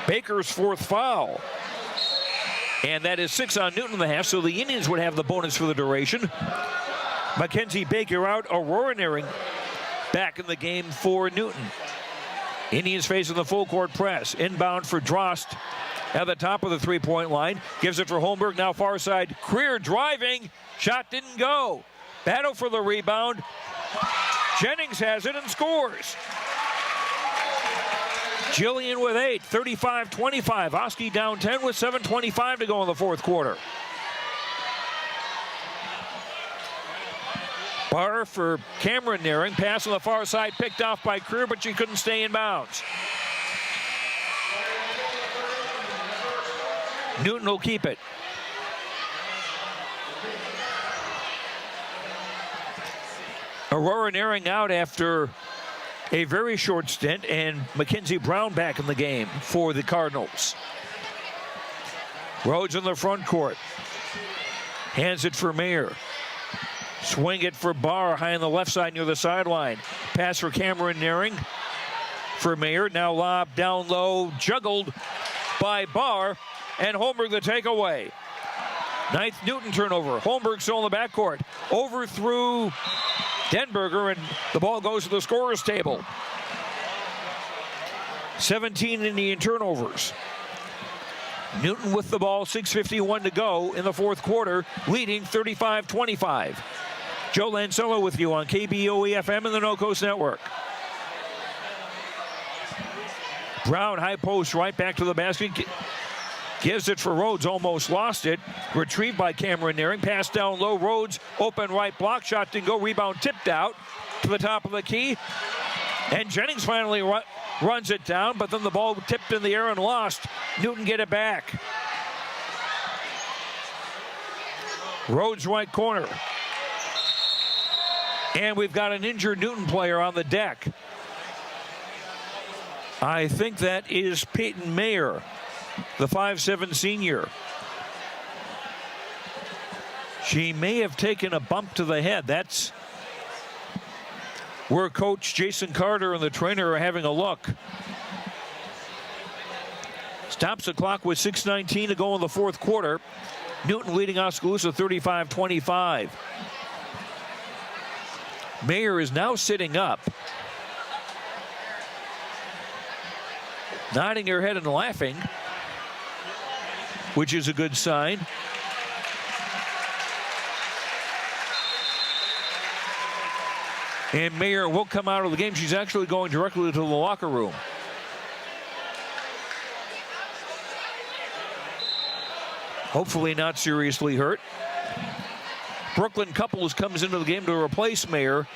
Baker's fourth foul. And that is 6 on Newton in the half, so the Indians would have the bonus for the duration. Mackenzie Baker out. Aurora Nearing back in the game for Newton. Indians facing the full court press. Inbound for Drost at the top of the three-point line. Gives it for Holmberg, now far side. Creer driving. Shot didn't go. Battle for the rebound. Jennings has it and scores. Jillian with 8, 35-25. Oski down 10 with 7:25 to go in the fourth quarter. Bar for Cameron Nearing. Pass on the far side, picked off by Creer, but she couldn't stay in bounds. Newton will keep it. Aurora Nearing out after a very short stint, and Mackenzie Brown back in the game for the Cardinals. Rhodes in the front court. Hands it for Mayer. Swing it for Barr high on the left side near the sideline. Pass for Cameron Nearing. For Mayer, now lob down low, juggled by Barr, and Holmberg the takeaway. Ninth Newton turnover. Holmberg still in the backcourt. Overthrew Denberger, and the ball goes to the scorer's table. 17 Indian turnovers. Newton with the ball, 6:51 to go in the fourth quarter, leading 35-25. Joe Lancello with you on KBOE-FM and the No Coast Network. Brown, high post right, back to the basket. Gives it for Rhodes, almost lost it. Retrieved by Cameron Nearing. Pass down low, Rhodes, open right, block shot didn't go. Rebound tipped out to the top of the key. And Jennings finally runs it down, but then the ball tipped in the air and lost. Newton get it back. Rhodes right corner. And we've got an injured Newton player on the deck. I think that is Peyton Mayer, the 5'7" senior. She may have taken a bump to the head. That's where Coach Jason Carter and the trainer are having a look. Stops the clock with 6:19 to go in the fourth quarter. Newton leading Oskaloosa 35-25. Mayer is now sitting up, nodding her head and laughing, which is a good sign. And Mayer will come out of the game. She's actually going directly to the locker room. Hopefully not seriously hurt. Brooklyn Couples comes into the game to replace Mayer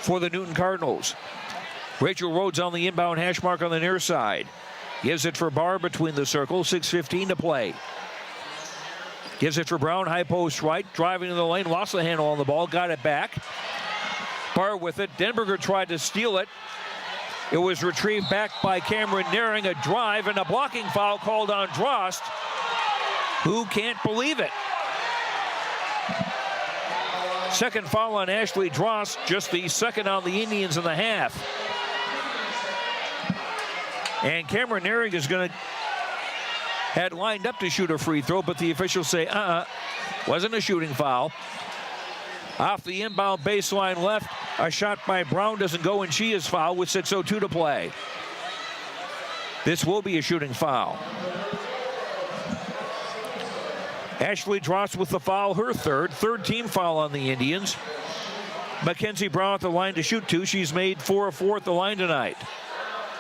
for the Newton Cardinals. Rachel Rhodes on the inbound hash mark on the near side. Gives it for Barr between the circles, 6:15 to play. Gives it for Brown, high post right, driving in the lane, lost the handle on the ball, got it back. Barr with it. Denberger tried to steal it. It was retrieved back by Cameron Nearing. A drive and a blocking foul called on Drost. Who can't believe it? Second foul on Ashley Drost, just the second on the Indians in the half. And Cameron Nearing is going to had lined up to shoot a free throw, but the officials say, wasn't a shooting foul. Off the inbound baseline left, a shot by Brown doesn't go, and she is fouled with 6:02 to play. This will be a shooting foul. Ashley Drost with the foul, her third team foul on the Indians. Mackenzie Brown at the line to shoot two. She's made 4 of 4 at the line tonight.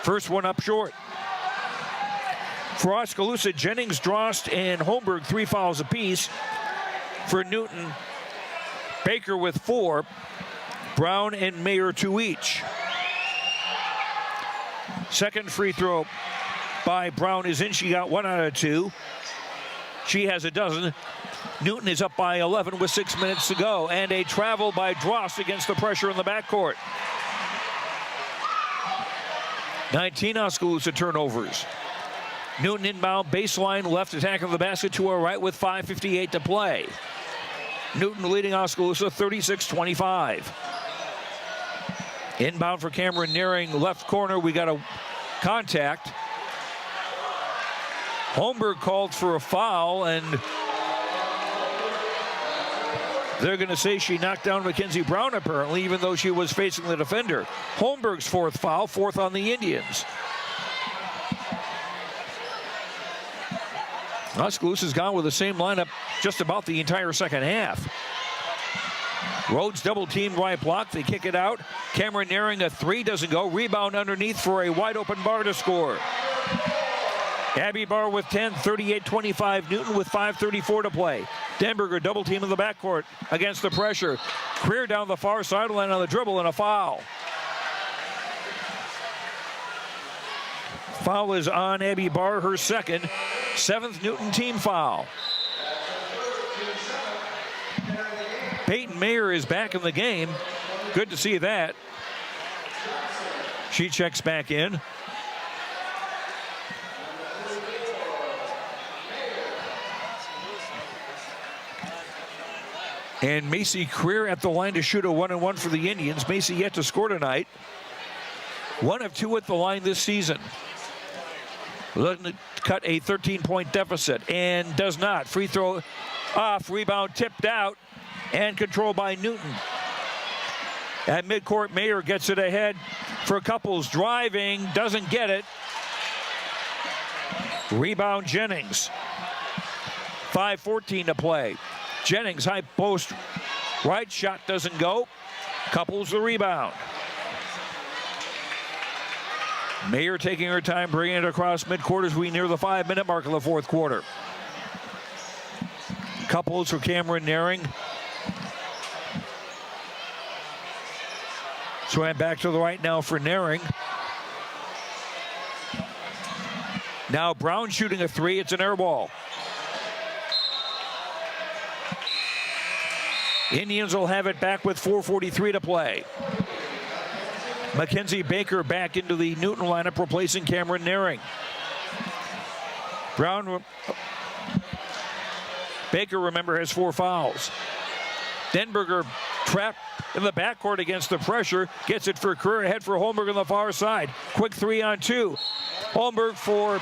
First one up short. For Oskaloosa, Jennings, Drost, and Holmberg, 3 fouls apiece. For Newton, Baker with 4. Brown and Mayer 2 each. Second free throw by Brown is in. She got 1 out of 2. She has a dozen. Newton is up by 11 with 6 minutes to go, and a travel by Dross against the pressure in the backcourt. 19 Oskaloosa turnovers. Newton inbound, baseline, left attack of the basket to her right with 5:58 to play. Newton leading Oskaloosa 36-25. Inbound for Cameron Nearing, left corner. We got a contact. Holmberg called for a foul, and they're going to say she knocked down Mackenzie Brown, apparently, even though she was facing the defender. Holmberg's fourth foul, fourth on the Indians. Oskaloosa's gone with the same lineup just about the entire second half. Rhodes double teamed right block. They kick it out. Cameron Nearing, a three, doesn't go. Rebound underneath for a wide open Barr to score. Abby Barr with 10, 38-25. Newton with 5:34 to play. Denberger double team in the backcourt against the pressure. Creer down the far sideline on the dribble and a foul. Foul is on Abby Barr, her second. Seventh Newton team foul. Peyton Mayer is back in the game. Good to see that. She checks back in. And Macy Creer at the line to shoot a 1-and-1 for the Indians. Macy yet to score tonight. 1 of 2 at the line this season. Looking to cut a 13-point deficit, and does not. Free throw off, rebound tipped out, and controlled by Newton. At midcourt, Mayer gets it ahead for Couples. Driving, doesn't get it. Rebound Jennings. 5:14 to play. Jennings, high post, right shot doesn't go. Couples the rebound. Mayer taking her time, bringing it across midcourt as we near the 5-minute mark of the fourth quarter. Couples for Cameron Nearing. Swam back to the right now for Nearing. Now Brown shooting a three. It's an air ball. Indians will have it back with 4:43 to play. Mackenzie Baker back into the Newton lineup, replacing Cameron Nearing. Baker, remember, has 4 fouls. Denberger trapped in the backcourt against the pressure. Gets it for Creer, ahead for Holmberg on the far side. Quick 3-on-2. Holmberg for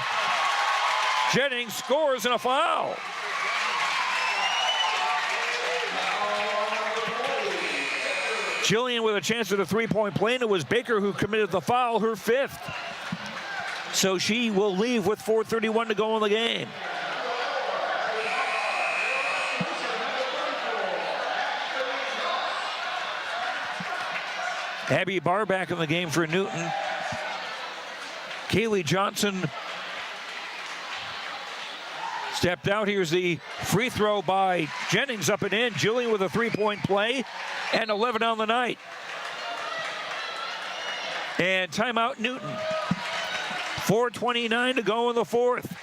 Jennings, scores, and a foul. Jillian with a chance at a 3-point play, and it was Baker who committed the foul, her 5th. So she will leave with 4:31 to go in the game. Abby Barr back in the game for Newton. Kaylee Johnson stepped out. Here's the free throw by Jennings, up and in. Jillian with a 3-point play, and 11 on the night. And timeout Newton. 4:29 to go in the fourth.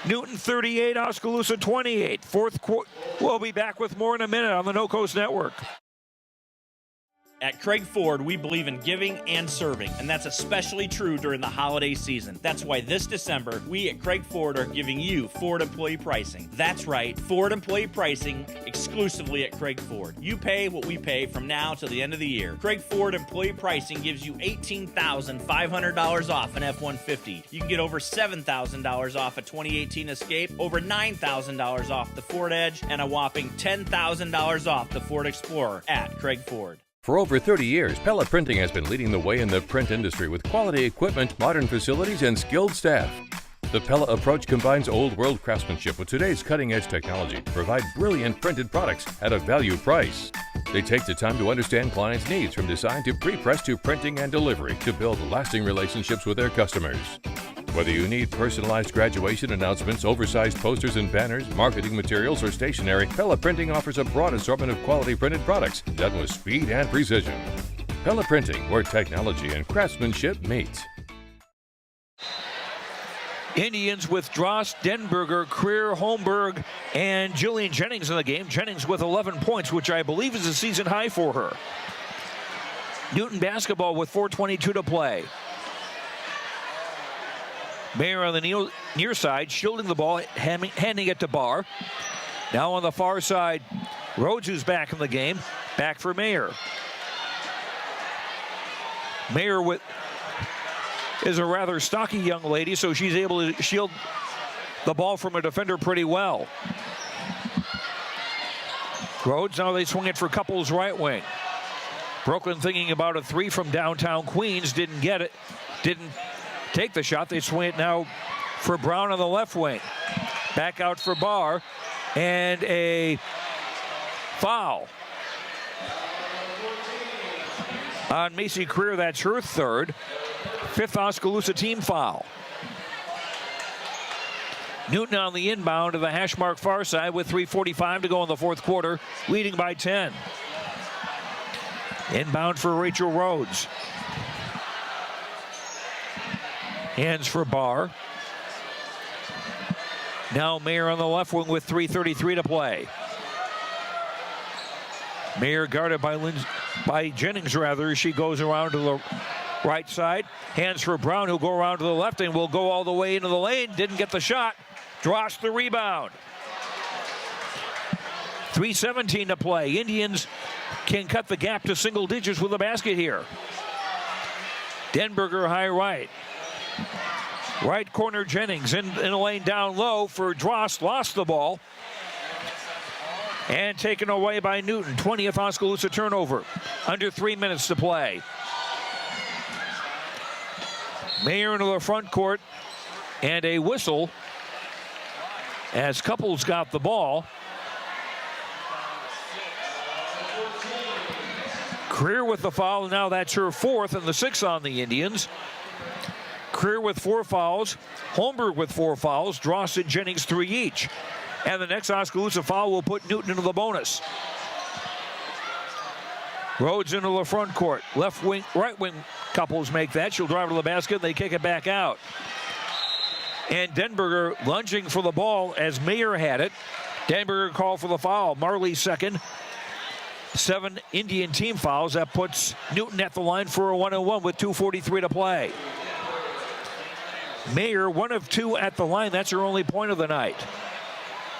Newton 38, Oskaloosa 28. Fourth quarter. We'll be back with more in a minute on the No Coast Network. At Craig Ford, we believe in giving and serving, and that's especially true during the holiday season. That's why this December, we at Craig Ford are giving you Ford employee pricing. That's right, Ford employee pricing exclusively at Craig Ford. You pay what we pay from now till the end of the year. Craig Ford employee pricing gives you $18,500 off an F-150. You can get over $7,000 off a 2018 Escape, over $9,000 off the Ford Edge, and a whopping $10,000 off the Ford Explorer at Craig Ford. For over 30 years, Pella Printing has been leading the way in the print industry with quality equipment, modern facilities, and skilled staff. The Pella approach combines old-world craftsmanship with today's cutting-edge technology to provide brilliant printed products at a value price. They take the time to understand clients' needs from design to pre-press to printing and delivery to build lasting relationships with their customers. Whether you need personalized graduation announcements, oversized posters and banners, marketing materials, or stationery, Pella Printing offers a broad assortment of quality printed products done with speed and precision. Pella Printing, where technology and craftsmanship meet. Indians with Drost, Denberger, Creer, Holmberg, and Jillian Jennings in the game. Jennings with 11 points, which I believe is a season high for her. Newton basketball with 4:22 to play. Mayer on the near side, shielding the ball, handing it to Barr. Now on the far side, Rhodes, who's back in the game, back for Mayer. Mayer is a rather stocky young lady, so she's able to shield the ball from a defender pretty well. Rhodes, now they swing it for Couples right wing. Brooklyn thinking about a three from downtown Queens, didn't get it, didn't take the shot. They swing it now for Brown on the left wing. Back out for Barr, and a foul on Macy Creer. That's her third. Fifth Oskaloosa team foul. Newton on the inbound to the hash mark far side with 3:45 to go in the fourth quarter, leading by 10. Inbound for Rachel Rhodes. Hands for Barr. Now Mayer on the left wing with 3:33 to play. Mayer guarded by Jennings, rather. She goes around to the right side. Hands for Brown, who'll go around to the left and will go all the way into the lane. Didn't get the shot. Drost the rebound. 3:17 to play. Indians can cut the gap to single digits with a basket here. Denberger high right. Right corner Jennings in a lane down low for Drost. Lost the ball. And taken away by Newton. 20th Oskaloosa turnover. Under 3 minutes to play. Mayer into the front court. And a whistle as Couples got the ball. Creer with the foul. Now that's her fourth and the sixth on the Indians. Creer with 4 fouls. Holmberg with 4 fouls. Drost and Jennings 3 each. And the next Oskaloosa foul will put Newton into the bonus. Rhodes into the front court. Left wing, right wing Couples make that. She'll drive to the basket. They kick it back out. And Denberger lunging for the ball as Mayer had it. Denberger called for the foul. Marley second. 7 Indian team fouls. That puts Newton at the line for a 1-on-1 with 2:43 to play. Mayer, 1 of 2 at the line. That's her only point of the night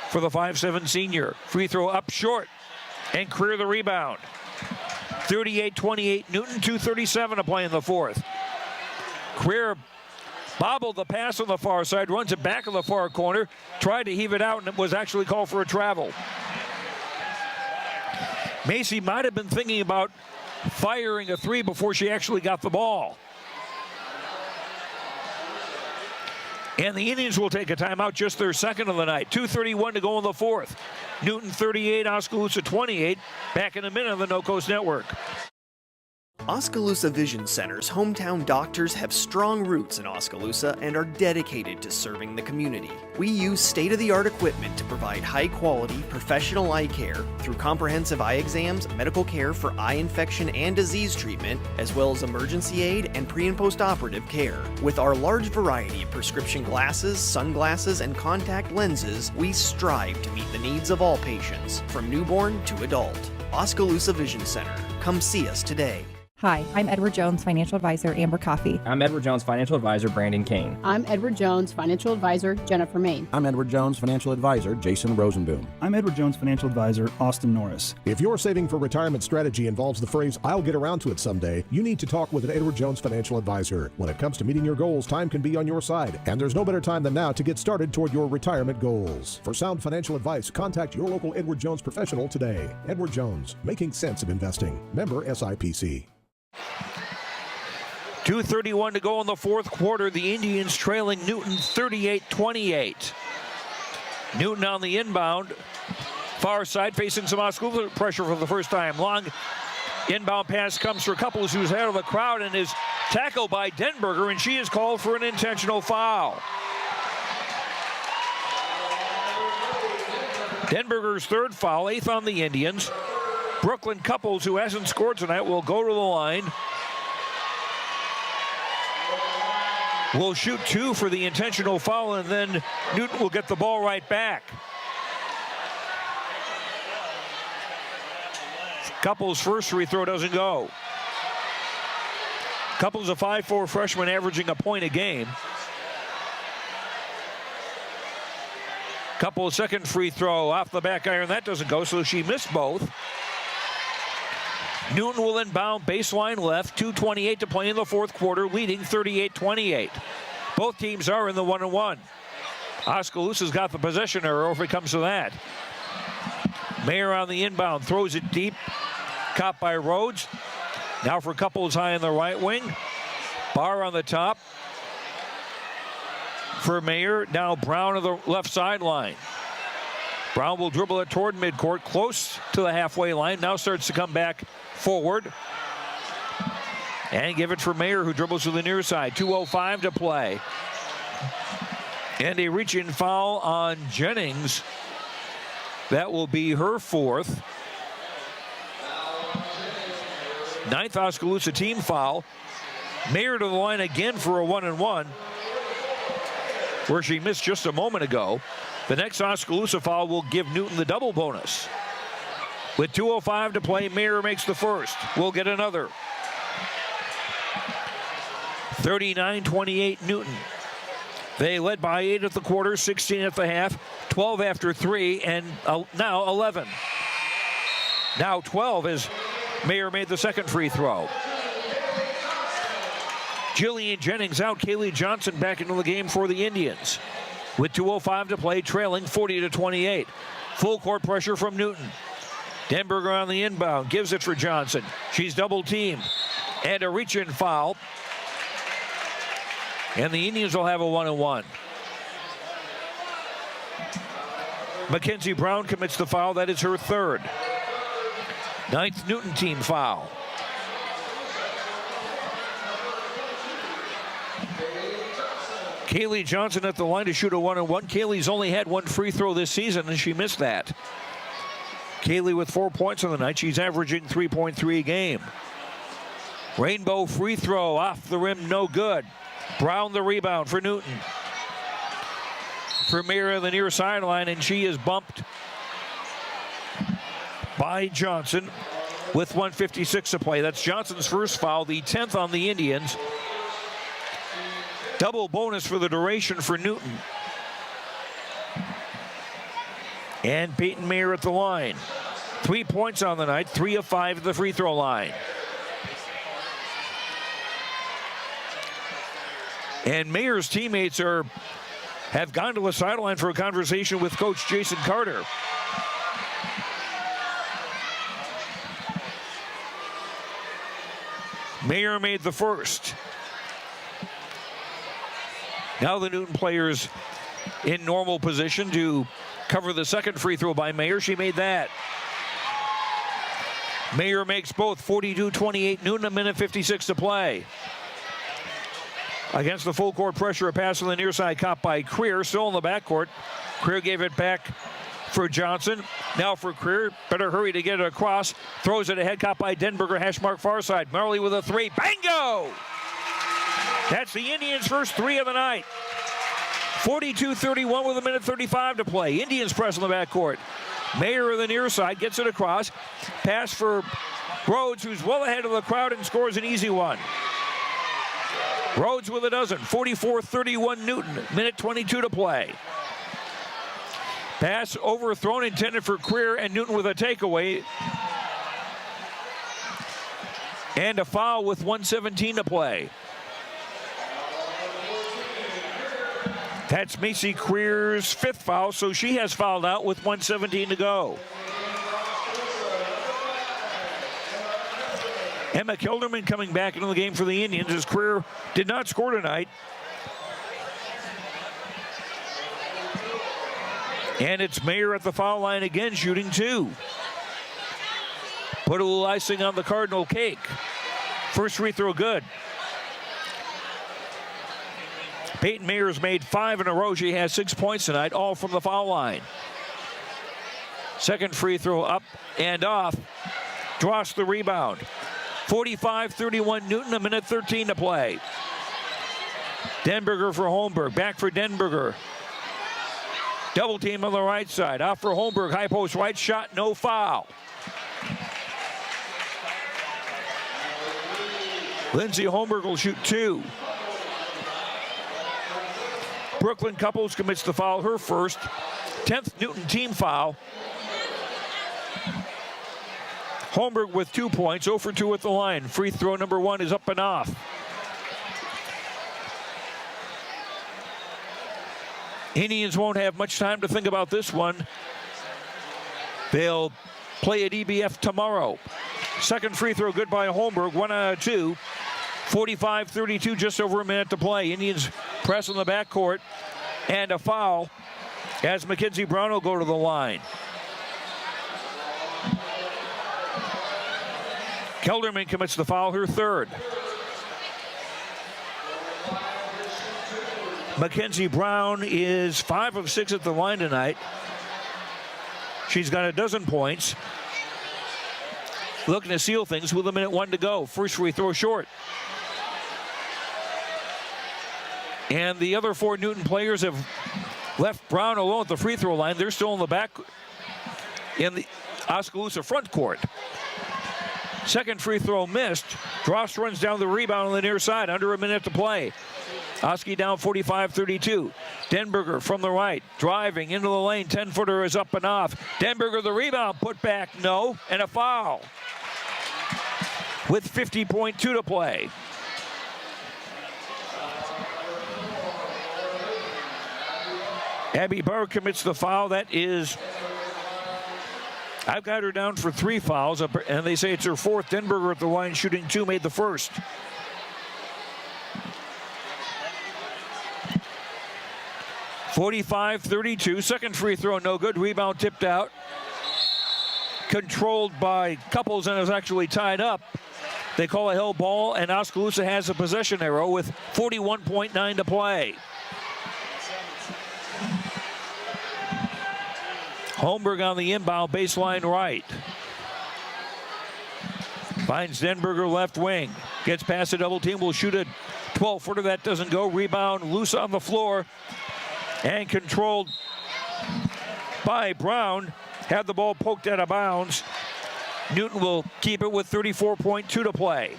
for the 5'7" senior. Free throw up short, and Creer the rebound. 38-28 Newton, 2:37 to play in the fourth. Creer bobbled the pass on the far side, runs it back in the far corner, tried to heave it out, and it was actually called for a travel. Macy might have been thinking about firing a three before she actually got the ball. And the Indians will take a timeout, just their second of the night. 2:31 to go in the fourth. Newton 38, Oskaloosa 28. Back in a minute on the No Coast Network. Oskaloosa Vision Center's hometown doctors have strong roots in Oskaloosa and are dedicated to serving the community. We use state-of-the-art equipment to provide high-quality, professional eye care through comprehensive eye exams, medical care for eye infection and disease treatment, as well as emergency aid and pre- and post-operative care. With our large variety of prescription glasses, sunglasses, and contact lenses, we strive to meet the needs of all patients, from newborn to adult. Oskaloosa Vision Center. Come see us today. Hi, I'm Edward Jones Financial Advisor, Amber Coffey. I'm Edward Jones Financial Advisor, Brandon Kane. I'm Edward Jones Financial Advisor, Jennifer Main. I'm Edward Jones Financial Advisor, Jason Rosenboom. I'm Edward Jones Financial Advisor, Austin Norris. If your saving for retirement strategy involves the phrase, "I'll get around to it someday," you need to talk with an Edward Jones Financial Advisor. When it comes to meeting your goals, time can be on your side, and there's no better time than now to get started toward your retirement goals. For sound financial advice, contact your local Edward Jones professional today. Edward Jones, making sense of investing. Member SIPC. 2:31 to go in the fourth quarter. The Indians trailing Newton 38-28. Newton on the inbound. Far side facing some Oskaloosa pressure for the first time. Long inbound pass comes for Couples, who's out of the crowd and is tackled by Denberger, and she is called for an intentional foul. Denberger's third foul, 8th on the Indians. Brooklyn Couples, who hasn't scored tonight, will go to the line. will shoot 2 for the intentional foul, and then Newton will get the ball right back. Couples' first free throw doesn't go. Couples a 5'4" freshman averaging a point a game. Couples' second free throw off the back iron, that doesn't go, so she missed both. Newton will inbound baseline left, 2:28 to play in the fourth quarter, leading 38-28. Both teams are in the 1-1. Oskaloosa's got the possession error if it comes to that. Mayer on the inbound, throws it deep, caught by Rhodes. Now for Couples high in the right wing. Barr on the top for Mayer. Now Brown on the left sideline. Brown will dribble it toward midcourt, close to the halfway line. Now starts to come back forward. And give it for Mayer, who dribbles to the near side. 2:05 to play. And a reach-in foul on Jennings. That will be her fourth. 9th Oskaloosa team foul. Mayer to the line again for a 1-and-1, where she missed just a moment ago. The next Oskaloosa foul will give Newton the double bonus. With 2:05 to play, Mayer makes the first. We'll get another. 39-28 Newton. They led by 8 at the quarter, 16 at the half, 12 after 3, and now 11. Now 12 as Mayer made the second free throw. Jillian Jennings out, Kaylee Johnson back into the game for the Indians. With 2:05 to play, trailing 40-28. Full court pressure from Newton. Denberger on the inbound, gives it for Johnson. She's double teamed. And a reach-in foul. And the Indians will have a 1-and-1. Mackenzie Brown commits the foul. That is her third. 9th Newton team foul. Kaylee Johnson at the line to shoot a 1-and-1. Kaylee's only had one free throw this season, and she missed that. Kaylee with 4 points on the night. She's averaging 3.3 a game. Rainbow free throw off the rim, no good. Brown the rebound for Newton. For Mayer on the near sideline, and she is bumped by Johnson with 1:56 to play. That's Johnson's first foul, the 10th on the Indians. Double bonus for the duration for Newton. And Peyton Mayer at the line. 3 points on the night, 3 of 5 at the free throw line. And Mayer's teammates have gone to the sideline for a conversation with Coach Jason Carter. Mayer made the first. Now the Newton players in normal position to cover the second free throw by Mayer. She made that. Mayer makes both. 42-28 Newton, 1:56 to play. Against the full court pressure, a pass on the near side caught by Creer, still in the backcourt. Creer gave it back for Johnson. Now for Creer, better hurry to get it across. Throws it ahead, caught by Denberger, hash mark far side. Marley with a three, bingo! That's the Indians' first three of the night. 42-31 with 1:35 to play. Indians press on the backcourt. Mayer on the near side gets it across. Pass for Rhodes, who's well ahead of the crowd and scores an easy one. Rhodes with a dozen. 44-31 Newton. 1:22 to play. Pass overthrown, intended for Creer, and Newton with a takeaway. And a foul with 1:17 to play. That's Macy Creer's fifth foul, so she has fouled out with 1:17 to go. Emma Kilderman coming back into the game for the Indians as Creer did not score tonight. And it's Mayer at the foul line again, shooting two. Put a little icing on the Cardinal cake. First free throw good. Peyton Mayer's made 5 in a row. She has 6 points tonight, all from the foul line. Second free throw up and off. Dross the rebound. 45-31 Newton, 1:13 to play. Denberger for Holmberg. Back for Denberger. Double team on the right side. Out for Holmberg. High post right shot. No foul. Lindsay Holmberg will shoot 2. Brooklyn Couples commits the foul, her first. 10th Newton team foul. Holmberg with 2 points, 0 for 2 at the line. Free throw number 1 is up and off. Indians won't have much time to think about this one. They'll play at EBF tomorrow. Second free throw good by Holmberg, 1 out of 2. 45-32, just over a minute to play. Indians press in the backcourt, and a foul as Mackenzie Brown will go to the line. Kelderman commits the foul, her third. Mackenzie Brown is 5 of 6 at the line tonight. She's got a dozen points. Looking to seal things with 1:01 to go. First free throw short. And the other 4 Newton players have left Brown alone at the free throw line. They're still in the back in the Oskaloosa front court. Second free throw missed. Drost runs down the rebound on the near side. Under a minute to play. Oski down 45-32. Denberger from the right. Driving into the lane. 10-footer is up and off. Denberger the rebound. Put back no. And a foul. With 50.2 to play. Abby Barr commits the foul. That is, I've got her down for 3 fouls, and they say it's her fourth. Denberger at the line shooting 2, made the first. (45-32). Second free throw, no good. Rebound tipped out. Controlled by Couples and is actually tied up. They call a held ball, and Oskaloosa has a possession arrow with 41.9 to play. Holmberg on the inbound, baseline right. Finds Denberger left wing. Gets past the double team, will shoot a 12-footer. That doesn't go. Rebound loose on the floor and controlled by Brown. Had the ball poked out of bounds. Newton will keep it with 34.2 to play.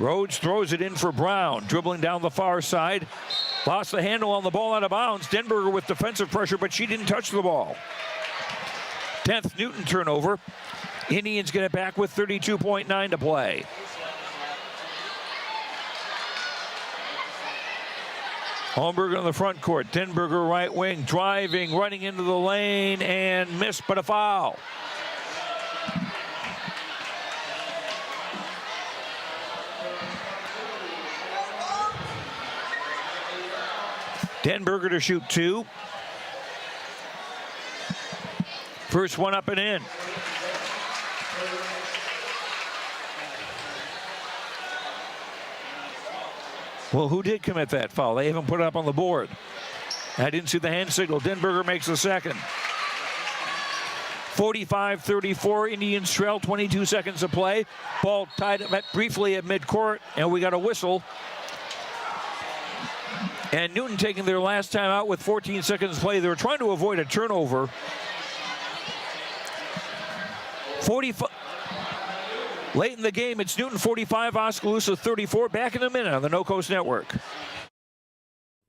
Rhodes throws it in for Brown, dribbling down the far side. Lost the handle on the ball out of bounds. Denberger with defensive pressure, but she didn't touch the ball. 10th Newton turnover. Indians get it back with 32.9 to play. Holmberg on the front court. Denberger right wing, driving, running into the lane, and missed, but a foul. Denberger to shoot 2. First one up and in. Well, who did commit that foul? They haven't put it up on the board. I didn't see the hand signal. Denberger makes the second. 45-34, Indians trail, 22 seconds to play. Ball tied up briefly at midcourt, and we got a whistle. And Newton taking their last time out with 14 seconds to play. They were trying to avoid a turnover. 45. Late in the game, it's Newton 45, Oskaloosa 34. Back in a minute on the No Coast Network.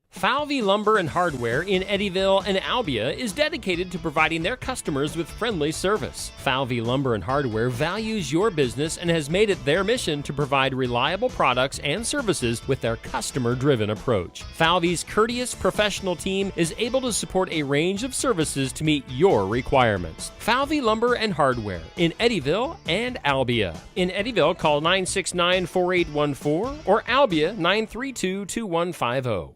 Falvey Lumber and Hardware in Eddyville and Albia is dedicated to providing their customers with friendly service. Falvey Lumber and Hardware values your business and has made it their mission to provide reliable products and services with their customer-driven approach. Falvey's courteous professional team is able to support a range of services to meet your requirements. Falvey Lumber and Hardware in Eddyville and Albia. In Eddyville, call 969-4814 or Albia 932-2150.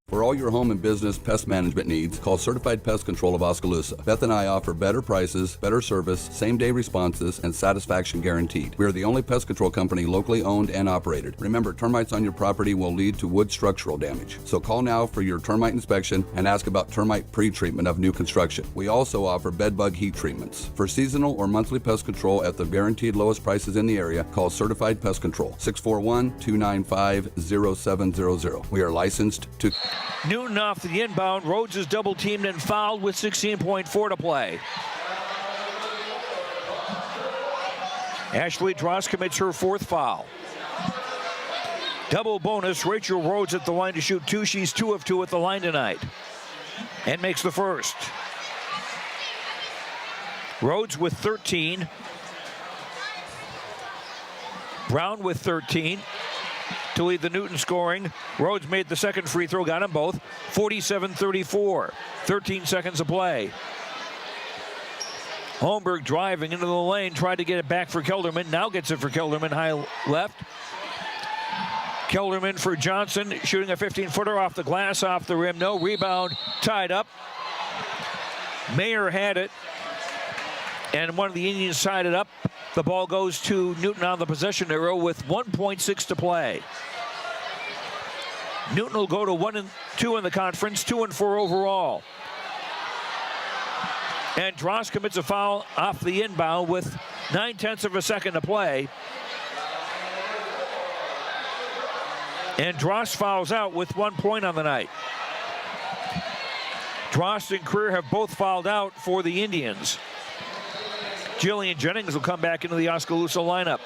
For all your home and business pest management needs, call Certified Pest Control of Oskaloosa. Beth and I offer better prices, better service, same-day responses, and satisfaction guaranteed. We are the only pest control company locally owned and operated. Remember, termites on your property will lead to wood structural damage. So call now for your termite inspection and ask about termite pre-treatment of new construction. We also offer bed bug heat treatments. For seasonal or monthly pest control at the guaranteed lowest prices in the area, call Certified Pest Control, 641-295-0700. We are licensed to... Newton off the inbound. Rhodes is double teamed and fouled with 16.4 to play. Ashley Dross commits her fourth foul. Double bonus. Rachel Rhodes at the line to shoot 2. She's 2 of 2 at the line tonight and makes the first. Rhodes with 13. Brown with 13. To lead the Newton scoring. Rhodes made the second free throw, got them both. 47-34, 13 seconds of play. Holmberg driving into the lane, tried to get it back for Kelderman, now gets it for Kelderman, high left. Kelderman for Johnson, shooting a 15-footer off the glass, off the rim, no rebound, tied up. Mayer had it, and one of the Indians tied it up. The ball goes to Newton on the possession arrow with 1.6 to play. Newton will go to 1-2 in the conference, 2-4 overall. And Dross commits a foul off the inbound with 9/10 of a second to play. And Dross fouls out with 1 point on the night. Dross and Creer have both fouled out for the Indians. Jillian Jennings will come back into the Oskaloosa lineup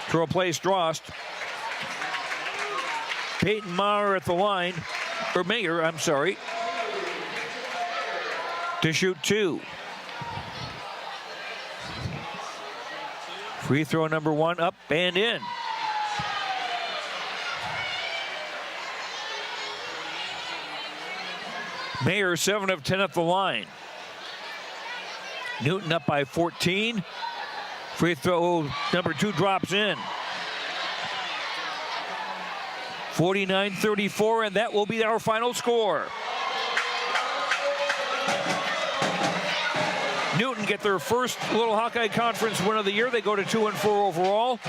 to replace Drost. Peyton Mayer at the line, or Mayer, I'm sorry, to shoot 2. Free throw number 1 up and in. Mayer 7 of 10 at the line. Newton up by 14. Free throw number 2 drops in. 49-34, and that will be our final score. Newton get their first Little Hawkeye Conference win of the year. They go to 2-4 overall.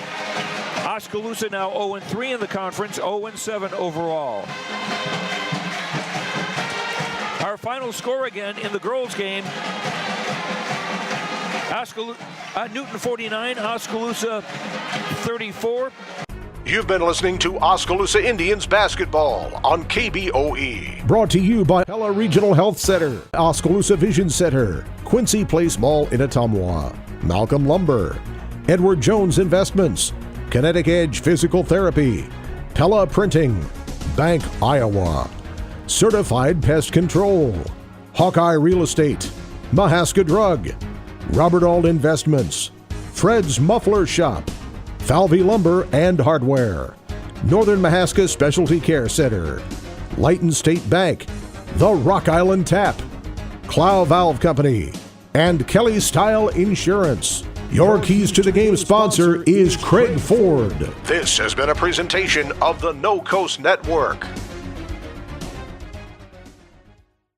Oskaloosa now 0-3 in the conference, 0-7 overall. Our final score again in the girls' game. Newton 49, Oskaloosa 34. You've been listening to Oskaloosa Indians basketball on KBOE. Brought to you by Pella Regional Health Center, Oskaloosa Vision Center, Quincy Place Mall in Ottumwa, Malcolm Lumber, Edward Jones Investments, Kinetic Edge Physical Therapy, Pella Printing, Bank Iowa, Certified Pest Control, Hawkeye Real Estate, Mahaska Drug, Robert Auld Investments, Fred's Muffler Shop, Falvey Lumber and Hardware, Northern Mahaska Specialty Care Center, Lighton State Bank, The Rock Island Tap, Clow Valve Company, and Kelly Style Insurance. Your Keys to the Game sponsor is Craig Ford. This has been a presentation of the No Coast Network.